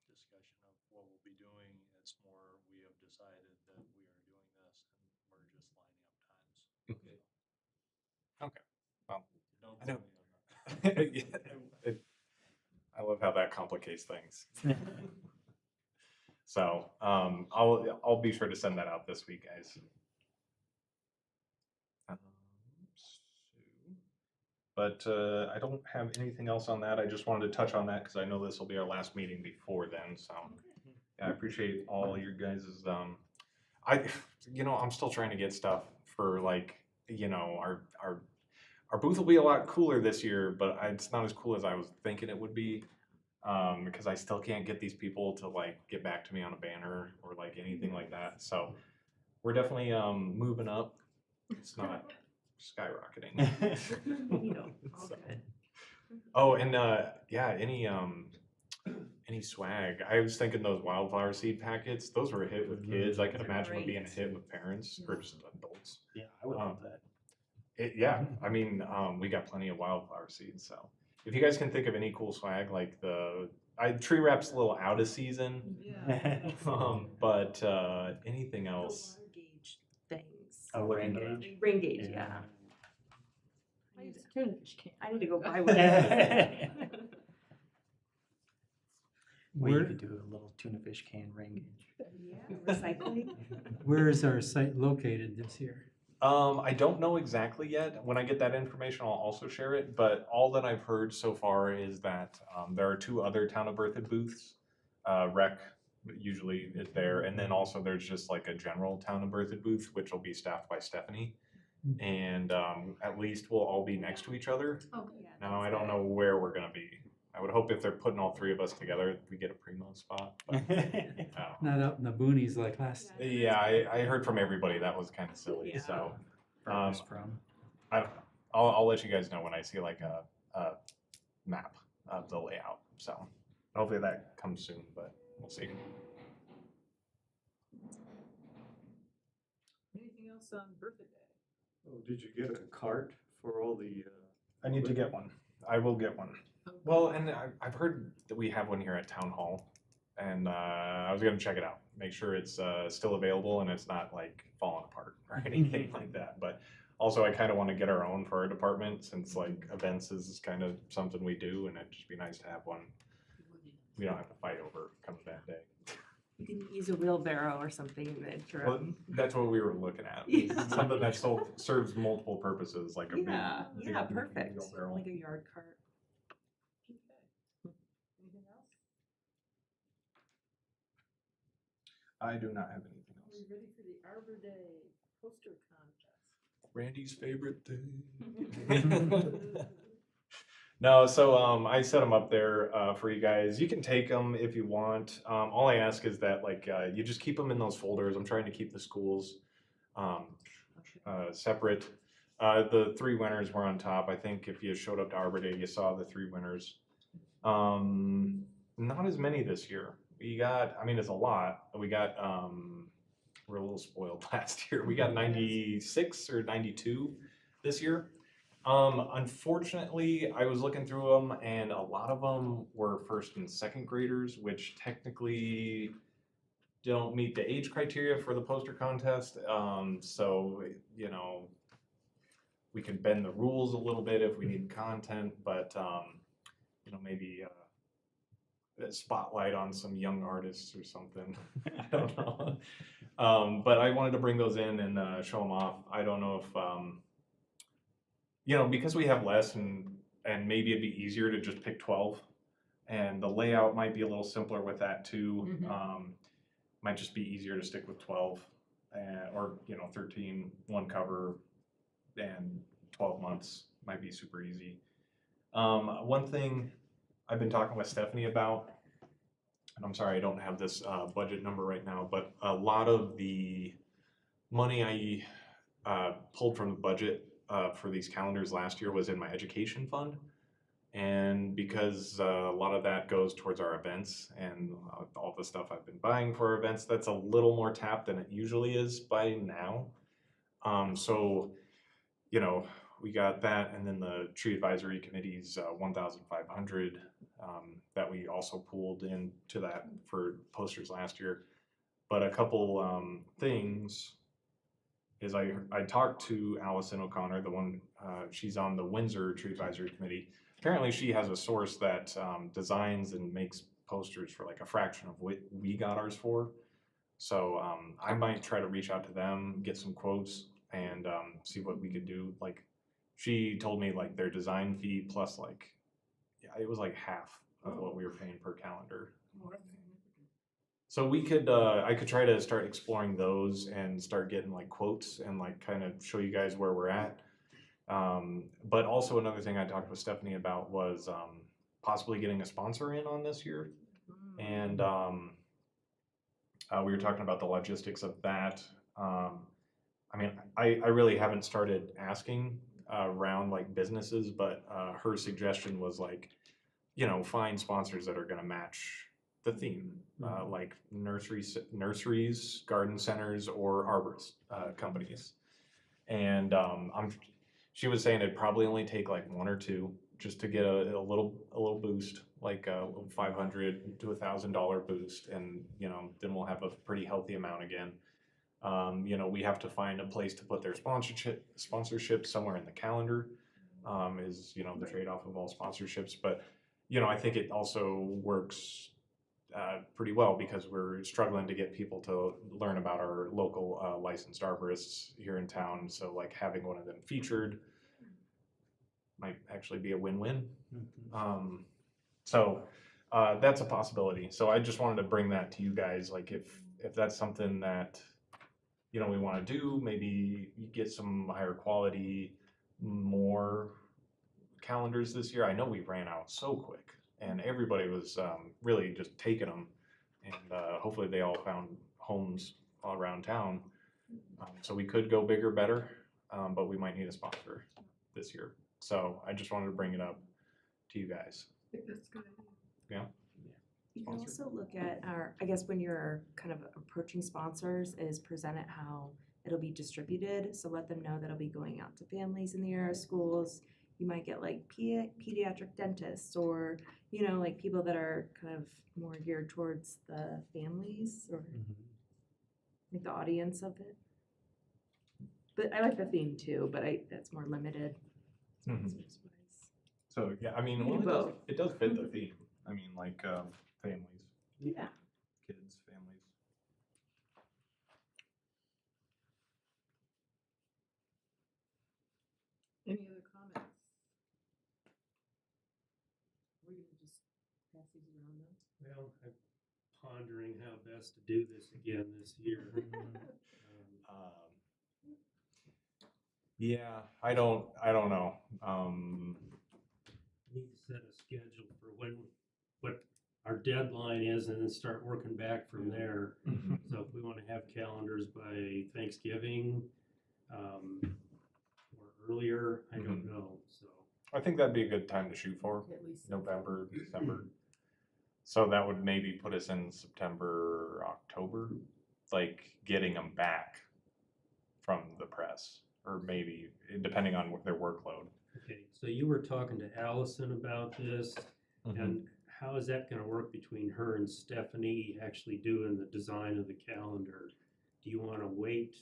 discussion of what we'll be doing. It's more, we have decided that we are doing this and we're just lining up times. Okay. Okay. Well, Don't I don't- tell me I'm not. I love how that complicates things. So, I'll be sure to send that out this week, guys. But I don't have anything else on that. I just wanted to touch on that because I know this will be our last meeting before then, so. Yeah, I appreciate all your guys's, I'm still trying to get stuff for like, our booth will be a lot cooler this year, but it's not as cool as I was thinking it would be. Because I still can't get these people to like get back to me on a banner or like anything like that. So we're definitely moving up. It's not skyrocketing. All So- good. Oh, and yeah, any swag. I was thinking those wildflower seed packets, those were a hit with kids. I could Those are imagine them being a great. hit with parents or just adults. Yeah, I would love that. Yeah, I mean, we got plenty of wildflower seeds, so if you guys can think of any cool swag, like tree wrap's a little out of season, Yeah. but anything else. The water gauge things. Oh, rain gauge? Rain gauge, yeah. I use a tuna fish can. I need to go buy one. Well, you Where, could do a little tuna fish can ring gauge. Yeah, recycling. where is our site located this year? I don't know exactly yet. When I get that information, I'll also share it. But all that I've heard so far is that there are 2 other Town of Berthoud booths. Rec usually is there, and then also there's just like a general Town of Berthoud booth, which will be staffed by Stephanie. And at least we'll all be next to each other. Okay. Yeah, Now I that's don't good. know where we're gonna be. I would hope if they're putting all 3 of us together, we get a primo spot. But, Not out in the boonies like last. yeah, I heard from everybody that was kind of silly. Yeah. So Furthest from. I don't know. I'll let you guys know when I see like a map of the layout. So hopefully that comes soon, but we'll see. Anything else on birthday day? Oh, did you get a cart for all the, I need to get one. I will get one. Well, and I've heard that we have one here at Town Hall, and I was gonna check it out, make sure it's still available and it's not like falling apart or anything like that. But also, I kind of want to get our own for our department since like events is kind of something we do, and it'd just be nice to have one. We don't have to fight over come that day. You can use a wheelbarrow or something in the Well, interim. that's what we were looking at. Yeah. Something that serves multiple purposes, like a big. Yeah, big yeah, perfect. wheelbarrow. Like a yard cart. Okay. Anything else? I do not have anything Are we else. ready for the Arbor Day poster contest? Randy's favorite thing. No, so I set them up there for you guys. You can take them if you want. All I ask is that like you just keep them in those folders. I'm trying to keep the schools separate. The 3 winners were on top. I think if you showed up to Arbor Day, you saw the 3 winners. Not as many this year. We got, I mean, it's a lot. We got, we're a little spoiled last year. We got 96 or 92 this year. Unfortunately, I was looking through them and a lot of them were 1st and 2nd graders, which technically don't meet the age criteria for the poster contest. So, we can bend the rules a little bit if we need content, but, maybe a spotlight on some young artists or something. I don't know. But I wanted to bring those in and show them off. I don't know if, because we have less and maybe it'd be easier to just pick 12. And the layout might be a little simpler with that too. Might just be easier to stick with 12 or 13, 1 cover and 12 months might be super easy. One thing I've been talking with Stephanie about, and I'm sorry I don't have this budget number right now, but a lot of the money I pulled from the budget for these calendars last year was in my education fund. And because a lot of that goes towards our events and all the stuff I've been buying for our events, that's a little more tapped than it usually is by now. So, you know, we got that, and then the tree advisory committee's 1,500 that we also pulled into that for posters last year. But a couple things is I talked to Allison O'Connor, the one she's on the Windsor Tree Advisory Committee. Apparently, she has a source that designs and makes posters for like a fraction of what we got ours for. So I might try to reach out to them, get some quotes, and see what we could do. Like, she told me like their design fee plus like, yeah, it was like half of what we were paying per calendar. So we could, I could try to start exploring those and start getting like quotes and like kind of show you guys where we're at. But also another thing I talked with Stephanie about was possibly getting a sponsor in on this year. And we were talking about the logistics of that. I mean, I really haven't started asking around like businesses, but her suggestion was like, you know, find sponsors that are going to match the theme, like nurseries, garden centers, or arborist companies. And she was saying it'd probably only take like one or two just to get a little boost, like a $500 to $1,000 boost, and you know, then we'll have a pretty healthy amount again. You know, we have to find a place to put their sponsorship somewhere in the calendar, is, you know, the trade-off of all sponsorships. But, you know, I think it also works pretty well because we're struggling to get people to learn about our local licensed arborists here in town. So like having one of them featured might actually be a win-win. So that's a possibility. So I just wanted to bring that to you guys. Like if that's something that, you know, we want to do, maybe you get some higher quality, more calendars this year. I know we ran out so quick and everybody was really just taking them, and hopefully they all found homes all around town. So we could go bigger, better, but we might need a sponsor this year. So I just wanted to bring it up to you guys. That's a good idea. Yeah. You can Sponsor. also look at I guess when you're kind of approaching sponsors, is present it how it'll be distributed. So let them know that it'll be going out to families in the area, schools. You might get like pediatric dentists, or, you know, like people that are kind of more geared towards the families or like the audience of it. But I like the theme too, but that's more limited. Mhm. So yeah, I mean, You well, do both. it does fit the theme. I mean, like families, Yeah. kids, families. Any other comments? We're gonna just pass these around then. Well, I'm pondering how best to do this again this year. Yeah, I don't know. Need to set a schedule for what our deadline is and then start working back from there. So if we want to have calendars by Thanksgiving, or earlier, I don't know, so. I think that'd be a good time to shoot for, At least. November, December. So that would maybe put us in September, October, like getting them back from the press, or maybe depending on their workload. Okay, so you were talking to Allison about this, and how is that gonna work between her and Stephanie actually doing the design of the calendar? Do you wanna wait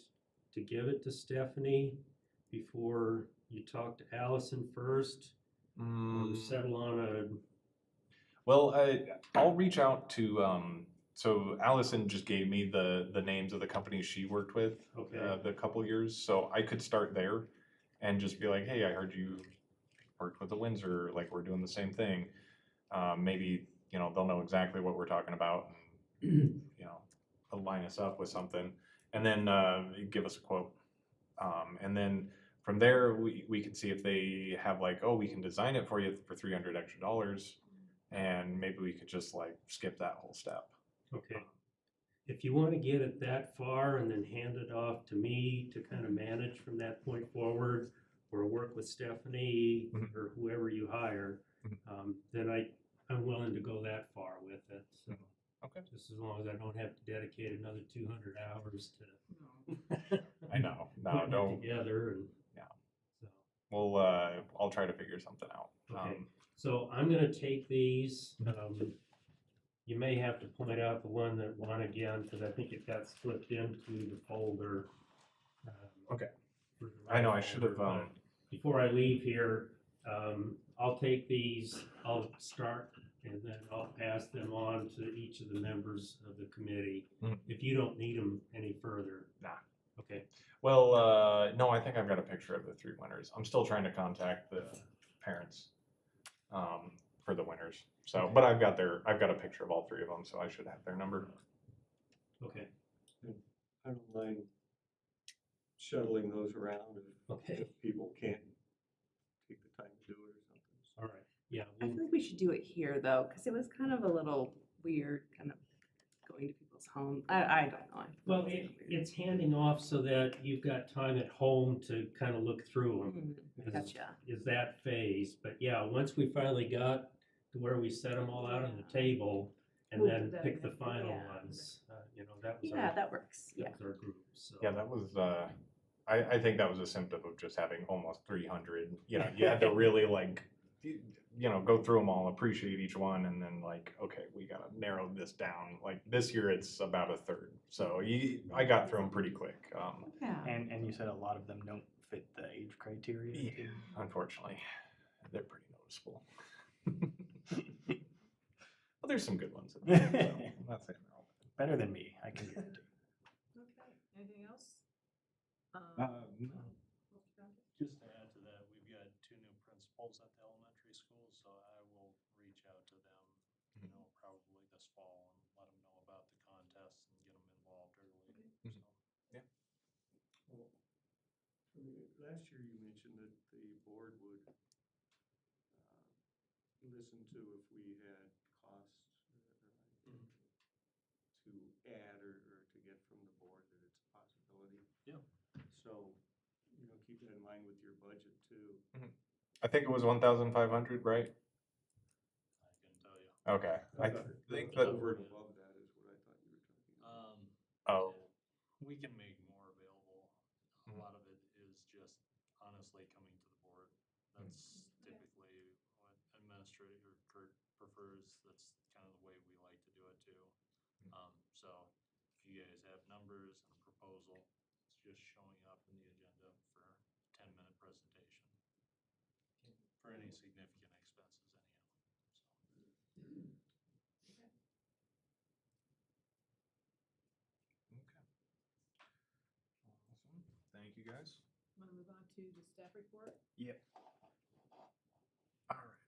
to give it to Stephanie before you talk to Allison first? Or settle on a, Well, I'll reach out to, so Allison just gave me the names of the companies she worked with Okay. the couple years, so I could start there and just be like, hey, I heard you worked with the Windsor, like we're doing the same thing. Maybe, you know, they'll know exactly what we're talking about and, you know, they'll line us up with something and then give us a quote. And then from there, we can see if they have like, oh, we can design it for you for $300 extra, and maybe we could just like skip that whole step. okay. If you wanna get it that far and then hand it off to me to kind of manage from that point forward, or work with Stephanie Mhm. or whoever you hire, then I'm willing to go that far with it, so. Okay. Just as long as I don't have to dedicate another 200 hours No. to. I know, no, putting it don't, together and. Yeah. So. we'll, I'll try to figure something out. Okay. So I'm gonna take these, you may have to point out the one again, because I think it got slipped into the folder. Okay. for the I know, right I should have, folder, but Before I leave here, I'll take these, I'll start, and then I'll pass them on to each of the members of the committee. Mhm. If you don't need them any further. Nah. Okay. Well, no, I think I've got a picture of the 3 winners. I'm still trying to contact the parents for the winners. So, but I've got a picture of all 3 of them, so I should have their number. Okay. I don't mind shuttling those around Okay. if people can't take the time to do it or something. All right. Yeah. I feel like we should do it here though, because it was kind of a little weird, kind of going to people's homes. I don't know. I feel Well, it's kinda weird. it's handing off so that you've got time at home to kind of look through them. Gotcha. Is that phase, but yeah, once we finally got to where we set them all out on the table and We'll then do that pick the again. final Yeah. ones, that was Yeah, our, that works. Yeah. that was our group, so. Yeah, that was, I think that was a symptom of just having almost 300. You know, you had to really like, go through them all, appreciate each one, and then like, okay, we gotta narrow this down. Like this year, it's about a third. So I got through them pretty quick. Yeah. And you said a lot of them don't fit the age criteria. Yeah, too. unfortunately, they're pretty noticeable. Well, there's some good ones. In there, so I'm not saying they're all bad. Better than me, I can guarantee. Okay, anything else? No. Mr. Conti? Just to add to that, we've got 2 new principals at the elementary school, so I will reach out to them, probably this fall and let them know about the contest and get them involved early. Mhm. So. Well, last year you mentioned that the board would listen to if we had costs to add or to get from the board, that it's a possibility. Yeah. So, keep that in mind with your budget too. I think it was 1,500, right? I can tell you. Okay. I think that. Over and above that is what I thought you were talking about. Oh. We can make more available. A Mhm. lot of it is just honestly coming to the board. That's typically what Administrator Kurt prefers. That's kind of the way we like to do it too. So if you guys have numbers and a proposal, it's just showing up in the agenda for a 10-minute presentation for any significant expenses anyhow. So. Okay. Awesome. Thank you, guys. Want to move on to the staff report? Yep. All right.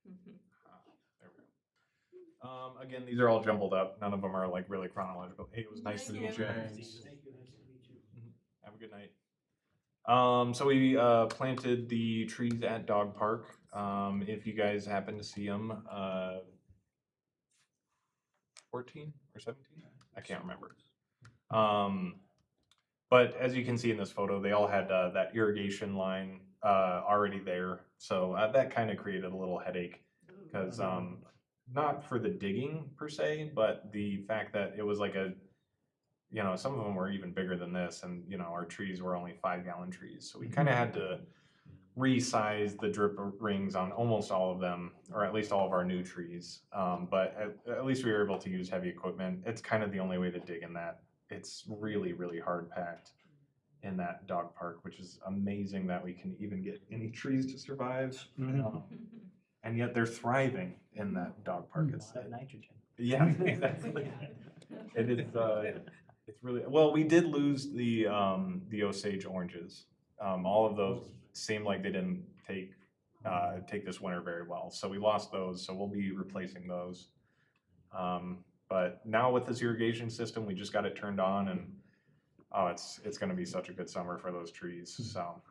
There we go. Again, these are all jumbled up. None of them are like really chronological. Hey, it was nice to Thank meet you. you. Thank you, nice to meet you. Have a good night. So we planted the trees at Dog Park. If you guys happen to see them, 14 or 17? I can't remember. But as you can see in this photo, they all had that irrigation line already there. So that kind of created a little headache because not for the digging per se, but the fact that it was like some of them were even bigger than this, and our trees were only 5-gallon trees, so we kind of had to resize the drip rings on almost all of them, or at least all of our new trees. But at least we were able to use heavy equipment. It's kind of the only way to dig in that. It's really, really hard packed in that dog park, which is amazing that we can even get any trees to survive. And yet they're thriving in that dog park. A It's lot of nitrogen. yeah, exactly. It is. It's really well. We did lose the Osage oranges. All of those seem like they didn't take this winter very well, so we lost those. So we'll be replacing those. But now with this irrigation system, we just got it turned on, and it's going to be such a good summer for those trees. So,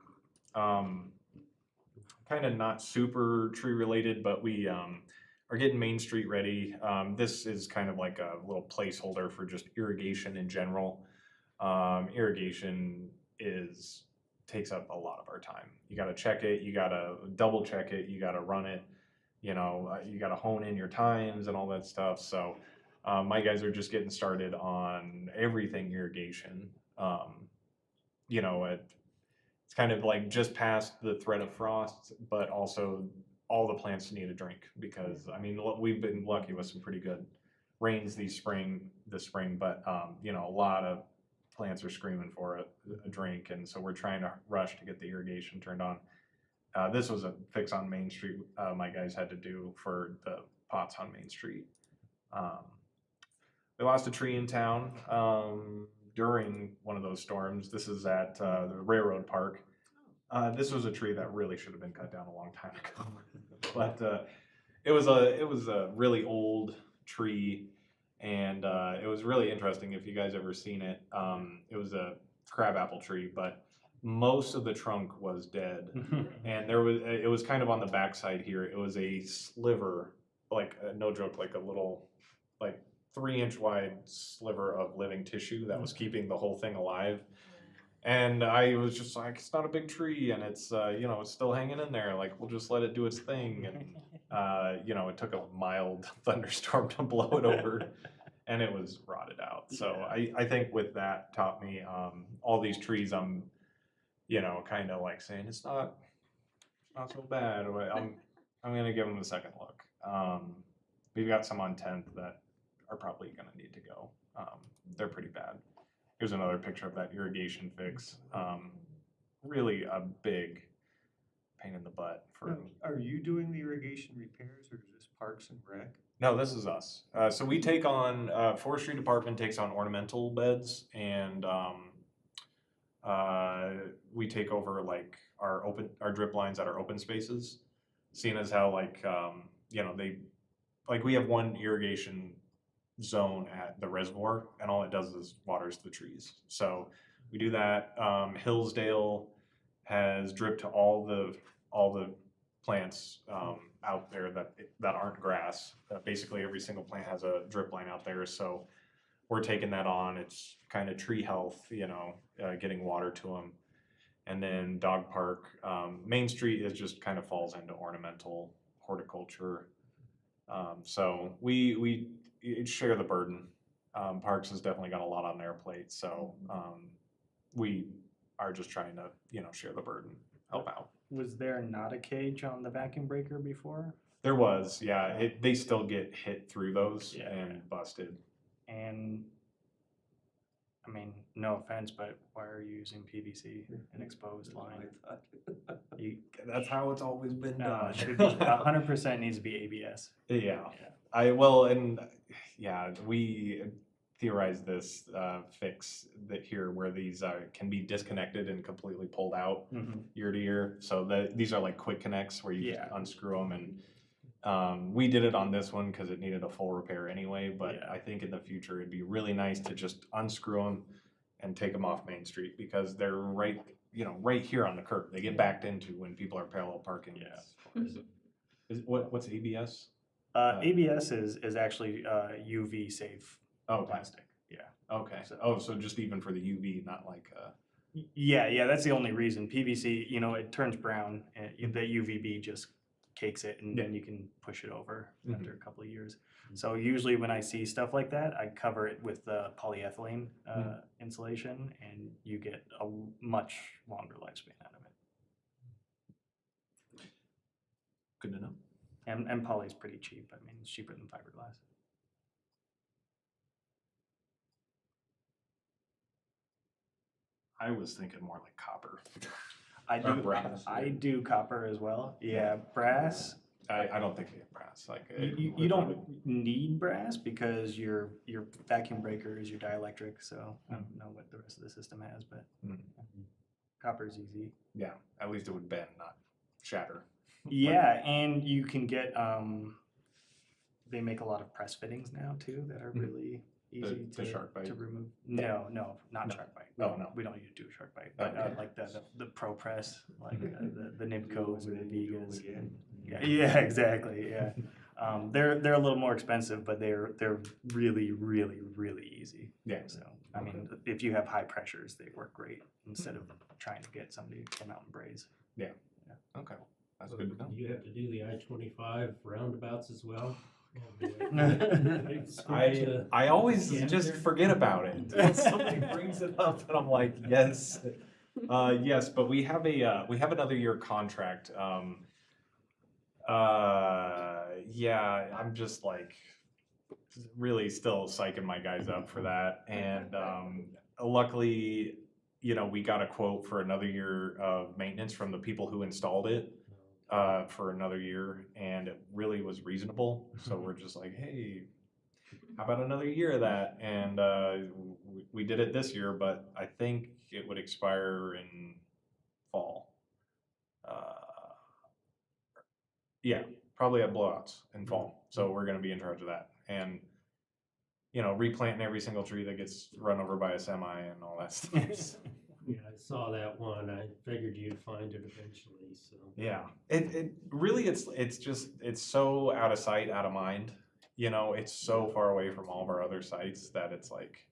kind of not super tree related, but we are getting Main Street ready. This is kind of like a little placeholder for just irrigation in general. Irrigation takes up a lot of our time. You gotta check it, you gotta double check it, you gotta run it, you gotta hone in your times and all that stuff. So my guys are just getting started on everything irrigation. It's kind of like just past the threat of frost, but also all the plants need a drink because we've been lucky with some pretty good rains this spring, but a lot of plants are screaming for a drink, and so we're trying to rush to get the irrigation turned on. This was a fix on Main Street my guys had to do for the pots on Main Street. We lost a tree in town during one of those storms. This is at the railroad park. This was a tree that really should have been cut down a long time ago, but it was a really old tree, and it was really interesting. If you guys ever seen it, it was a crabapple tree, but most of the trunk was dead, and it was kind of on the backside here. It was a sliver, like no joke, like a little, like 3-inch wide sliver of living tissue that was keeping the whole thing alive. And I was just like, it's not a big tree, and it's it's still hanging in there. Like, we'll just let it do its thing. And it took a mild thunderstorm to blow it over, and it was rotted out. So I think with that taught me all these trees. I'm kind of like saying it's not so bad. I'm gonna give them a second look. We've got some on 10th that are probably gonna need to go. They're pretty bad. Here's another picture of that irrigation fix. Really a big pain in the butt for. Are you doing the irrigation repairs, or is this Parks and Rec? No, this is us. So we take on forestry department takes on ornamental beds, and we take over like our drip lines at our open spaces. Seeing as how we have one irrigation zone at the reservoir, and all it does is waters the trees. So we do that. Hillsdale has drip to all the plants out there that aren't grass. Basically every single plant has a drip line out there, so we're taking that on. It's kind of tree health, getting water to them. And then Dog Park, Main Street is just kind of falls into ornamental horticulture. So we share the burden. Parks has definitely got a lot on their plate, so we are just trying to share the burden, help out. Was there not a cage on the vacuum breaker before? There was, yeah. They still get hit through those Yeah. and busted. And I mean, no offense, but why are you using PVC, an exposed line? You, That's how it's always been no, done. it should be 100% needs to be ABS. Yeah. Yeah. We theorized this fix that here where these can be disconnected and completely pulled out year to year. So these are like quick connects where you just unscrew them, and we did it on this one because it needed a full repair anyway. But I think in the future it'd be really nice to just unscrew them and take them off Main Street because they're right here on the curb. They get backed into when people are parallel parking. Yeah. What's ABS? ABS is actually UV safe plastic. Yeah. Okay. So just even for the UV, not like. Yeah. That's the only reason. PVC, it turns brown. And the UVB just cakes it, and then you can push it over after a couple of years. So usually when I see stuff like that, I cover it with polyethylene insulation, and you get a much longer lifespan out of it. Good to know. And poly is pretty cheap. I mean, it's cheaper than fiberglass. I was thinking more like copper. I do brass. I do copper as well. Yeah, brass. I don't think we have brass. You don't need brass because your vacuum breaker is your dielectric. So I don't know what the rest of the system has, but copper is easy. Yeah, at least it would bend, not shatter. Yeah, and you can get they make a lot of press fittings now too that are really easy The Shark Bite? to remove. No, not No. Shark Bite. Oh, no. We don't need to do a Shark Bite, but Okay. like the Pro Press, like the Nibcos or the Vegas. again. Yeah, exactly. Yeah. They're a little more expensive, but they're really, really, really easy. Yeah. So, I mean, if you have high pressures, they work great instead of trying to get somebody to come out and braze. Okay, that's So good to know. You have to do the I-25 roundabouts as well? I always Yeah, just they're- forget about it until somebody brings it up, and I'm like, yes, yes. But we have another year contract. Yeah, I'm just like really still psyching my guys up for that, and luckily, you know, we got a quote for another year of maintenance from the people who installed it. For another year, and it really was reasonable. So we're just like, hey, how about another year of that? And we did it this year, but I think it would expire in fall. Yeah, probably at blowouts in fall. So we're going to be in charge of that, and you know, replanting every single tree that gets run over by a semi and all that stuff. Yeah, I saw that one. I figured you'd find it eventually, so. Yeah, it really it's just it's so out of sight, out of mind. You know, it's so far away from all of our other sites that it's like,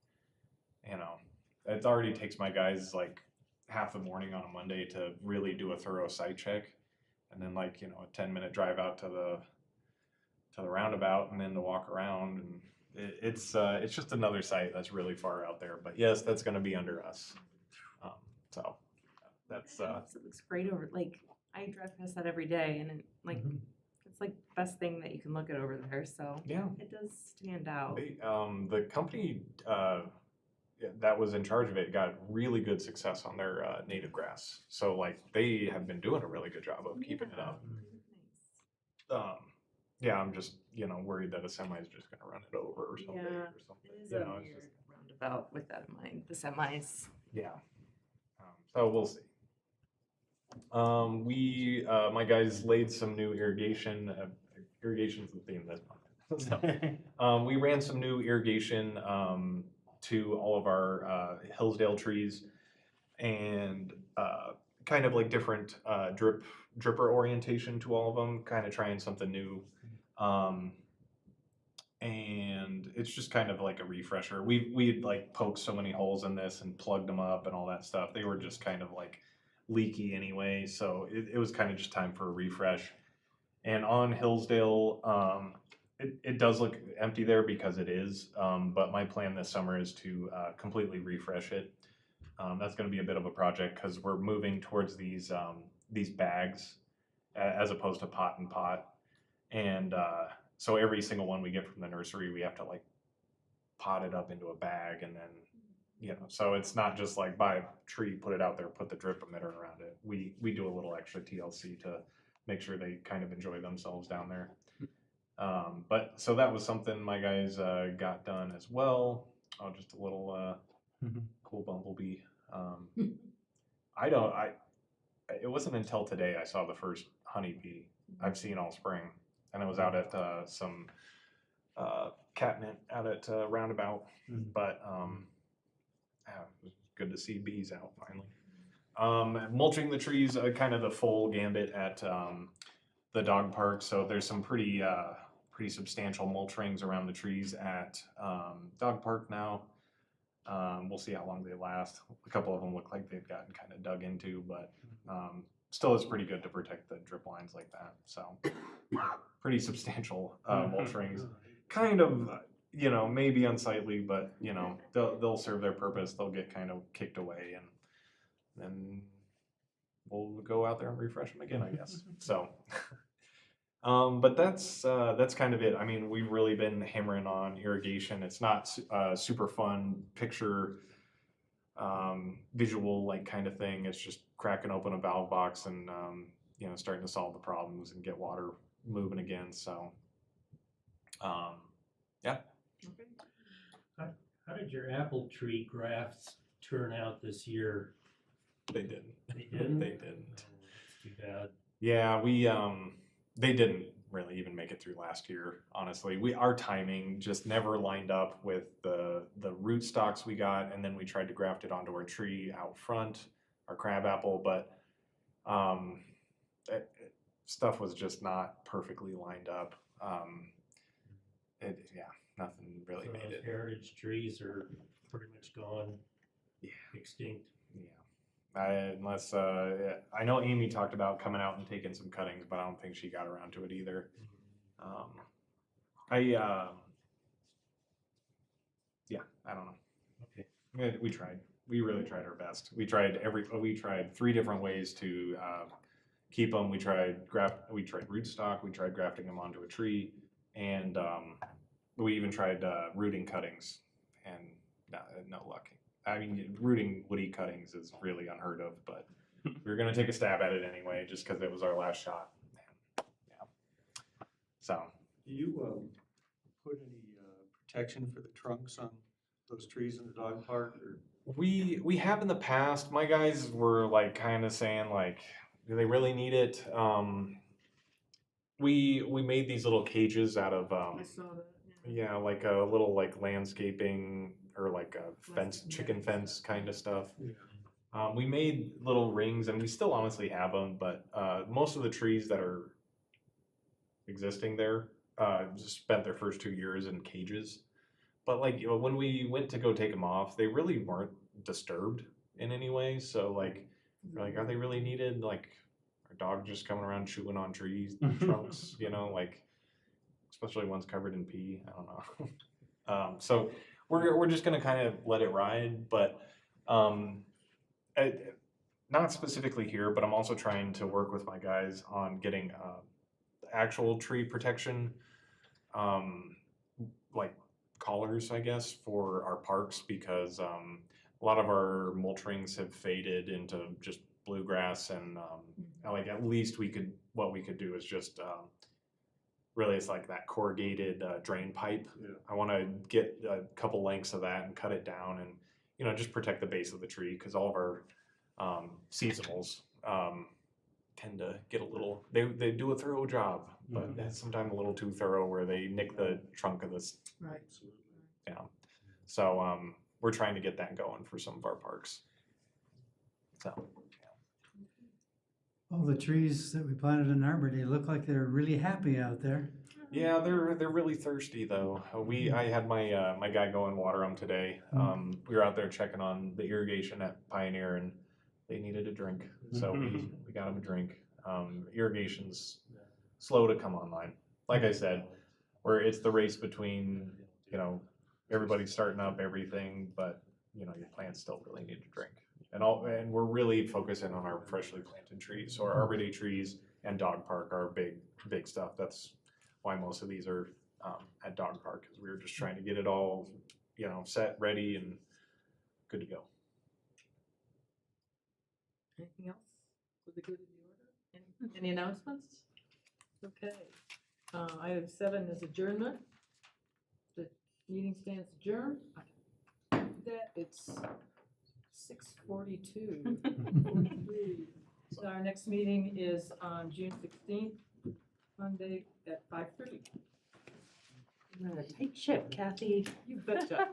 you know, it already takes my guys like half the morning on a Monday to really do a thorough site check, and then like, you know, a 10-minute drive out to the roundabout and then to walk around, and it's just another site that's really far out there. But yes, that's going to be under us. So that's It looks great over, like, I drive past that every day and it, like, it's like the best thing that you can look at over there, so yeah. it does stand out. They, the company that was in charge of it got really good success on their native grass. So like they have been doing a really good job of keeping it up. Nice. Yeah, I'm just, you know, worried that a semi is just gonna run it over or something. Yeah, Or something. It is You a know, it's weird just, roundabout with that in mind, the semis. yeah. So we'll see. My guys laid some new irrigation. Irrigation's the theme this month. So, we ran some new irrigation to all of our Hillsdale trees, and kind of like different dripper orientation to all of them, kind of trying something new. And it's just kind of like a refresher. We'd like poked so many holes in this and plugged them up and all that stuff. They were just kind of like leaky anyway, so it was kind of just time for a refresh. And on Hillsdale, it does look empty there because it is, but my plan this summer is to completely refresh it. That's going to be a bit of a project because we're moving towards these bags as opposed to pot and pot, and so every single one we get from the nursery, we have to like pot it up into a bag, and then, you know, so it's not just like buy a tree, put it out there, put the drip emitter around it. We do a little extra TLC to make sure they kind of enjoy themselves down there. But so that was something my guys got done as well. Oh, just a little cool bumblebee. It wasn't until today I saw the first honeybee I've seen all spring, and I was out at some catnip out at Roundabout. But yeah, it was good to see bees out finally. Mulching the trees, kind of the full gambit at the dog park. So there's some pretty substantial mulch rings around the trees at dog park now. We'll see how long they last. A couple of them look like they've gotten kind of dug into, but still it's pretty good to protect the drip lines like that. So pretty substantial mulch rings. Kind of, you know, maybe unsightly, but you know, they'll serve their purpose. They'll get kind of kicked away, and then we'll go out there and refresh them again, I guess. So, but that's kind of it. I mean, we've really been hammering on irrigation. It's not super fun picture, visual like kind of thing. It's just cracking open a valve box and you know, starting to solve the problems and get water moving again. So, yeah. Okay. How did your apple tree grafts turn out this year? They didn't. They didn't? They didn't. Oh, that's too bad. Yeah, they didn't really even make it through last year, honestly. Our timing just never lined up with the root stocks we got, and then we tried to graft it onto our tree out front, our crabapple, but stuff was just not perfectly lined up. Nothing really So made those it. heritage trees are pretty much gone. Yeah. Extinct. Yeah. Unless, I know Amy talked about coming out and taking some cuttings, but I don't think she got around to it either. Yeah, I don't know. Okay. We tried. We really tried our best. We tried 3 different ways to keep them. We tried rootstock. We tried grafting them onto a tree, and we even tried rooting cuttings, and no luck. I mean, rooting woody cuttings is really unheard of, but we were gonna take a stab at it anyway, just because it was our last shot. Yeah. So. Do you put any protection for the trunks on those trees in the dog park, or? We have in the past. My guys were like kind of saying like, do they really need it? We made these little cages out of I saw that, yeah, like a little like landscaping or like a fence, Plastic chicken nets. fence kind of stuff. Yeah. We made little rings, and we still honestly have them, but most of the trees that are existing there just spent their first 2 years in cages. But like, when we went to go take them off, they really weren't disturbed in any way. So like, we're like, are they really needed? Like, our dog just coming around chewing on trees trunks, like, especially ones covered in pee. I don't know. So we're just gonna kind of let it ride, but not specifically here. But I'm also trying to work with my guys on getting actual tree protection, like collars, I guess, for our parks, because a lot of our mulch rings have faded into just bluegrass, and like at least what we could do is just really it's like that corrugated drain pipe. Yeah. I want to get a couple lengths of that and cut it down, and just protect the base of the tree, because all of our seasonals tend to get a little, they do a thorough job, but that's sometimes a little too thorough, where they nick the trunk of this. Right. Yeah. So we're trying to get that going for some of our parks. So. All the trees that we planted in Arbor Day look like they're really happy out there. Yeah, they're really thirsty though. I had my my guy go and water them today. We were out there checking on the irrigation at Pioneer, and they needed a drink, so we got them a drink. Irrigation's slow to come online. Like I said, where it's the race between everybody's starting up everything, but your plants still really need to drink. And we're really focusing on our freshly planted trees. So our Arbor Day trees and dog park are big stuff. That's why most of these are at dog park, because we were just trying to get it all, set, ready, and good to go. Anything else for the good of the order? Any announcements? Okay. Item 7 is adjournment. The meeting stands adjourned. That it's 6:42. So our next meeting is on June 16th, Monday at 5:30. You're on a tight ship, Kathy. You betcha.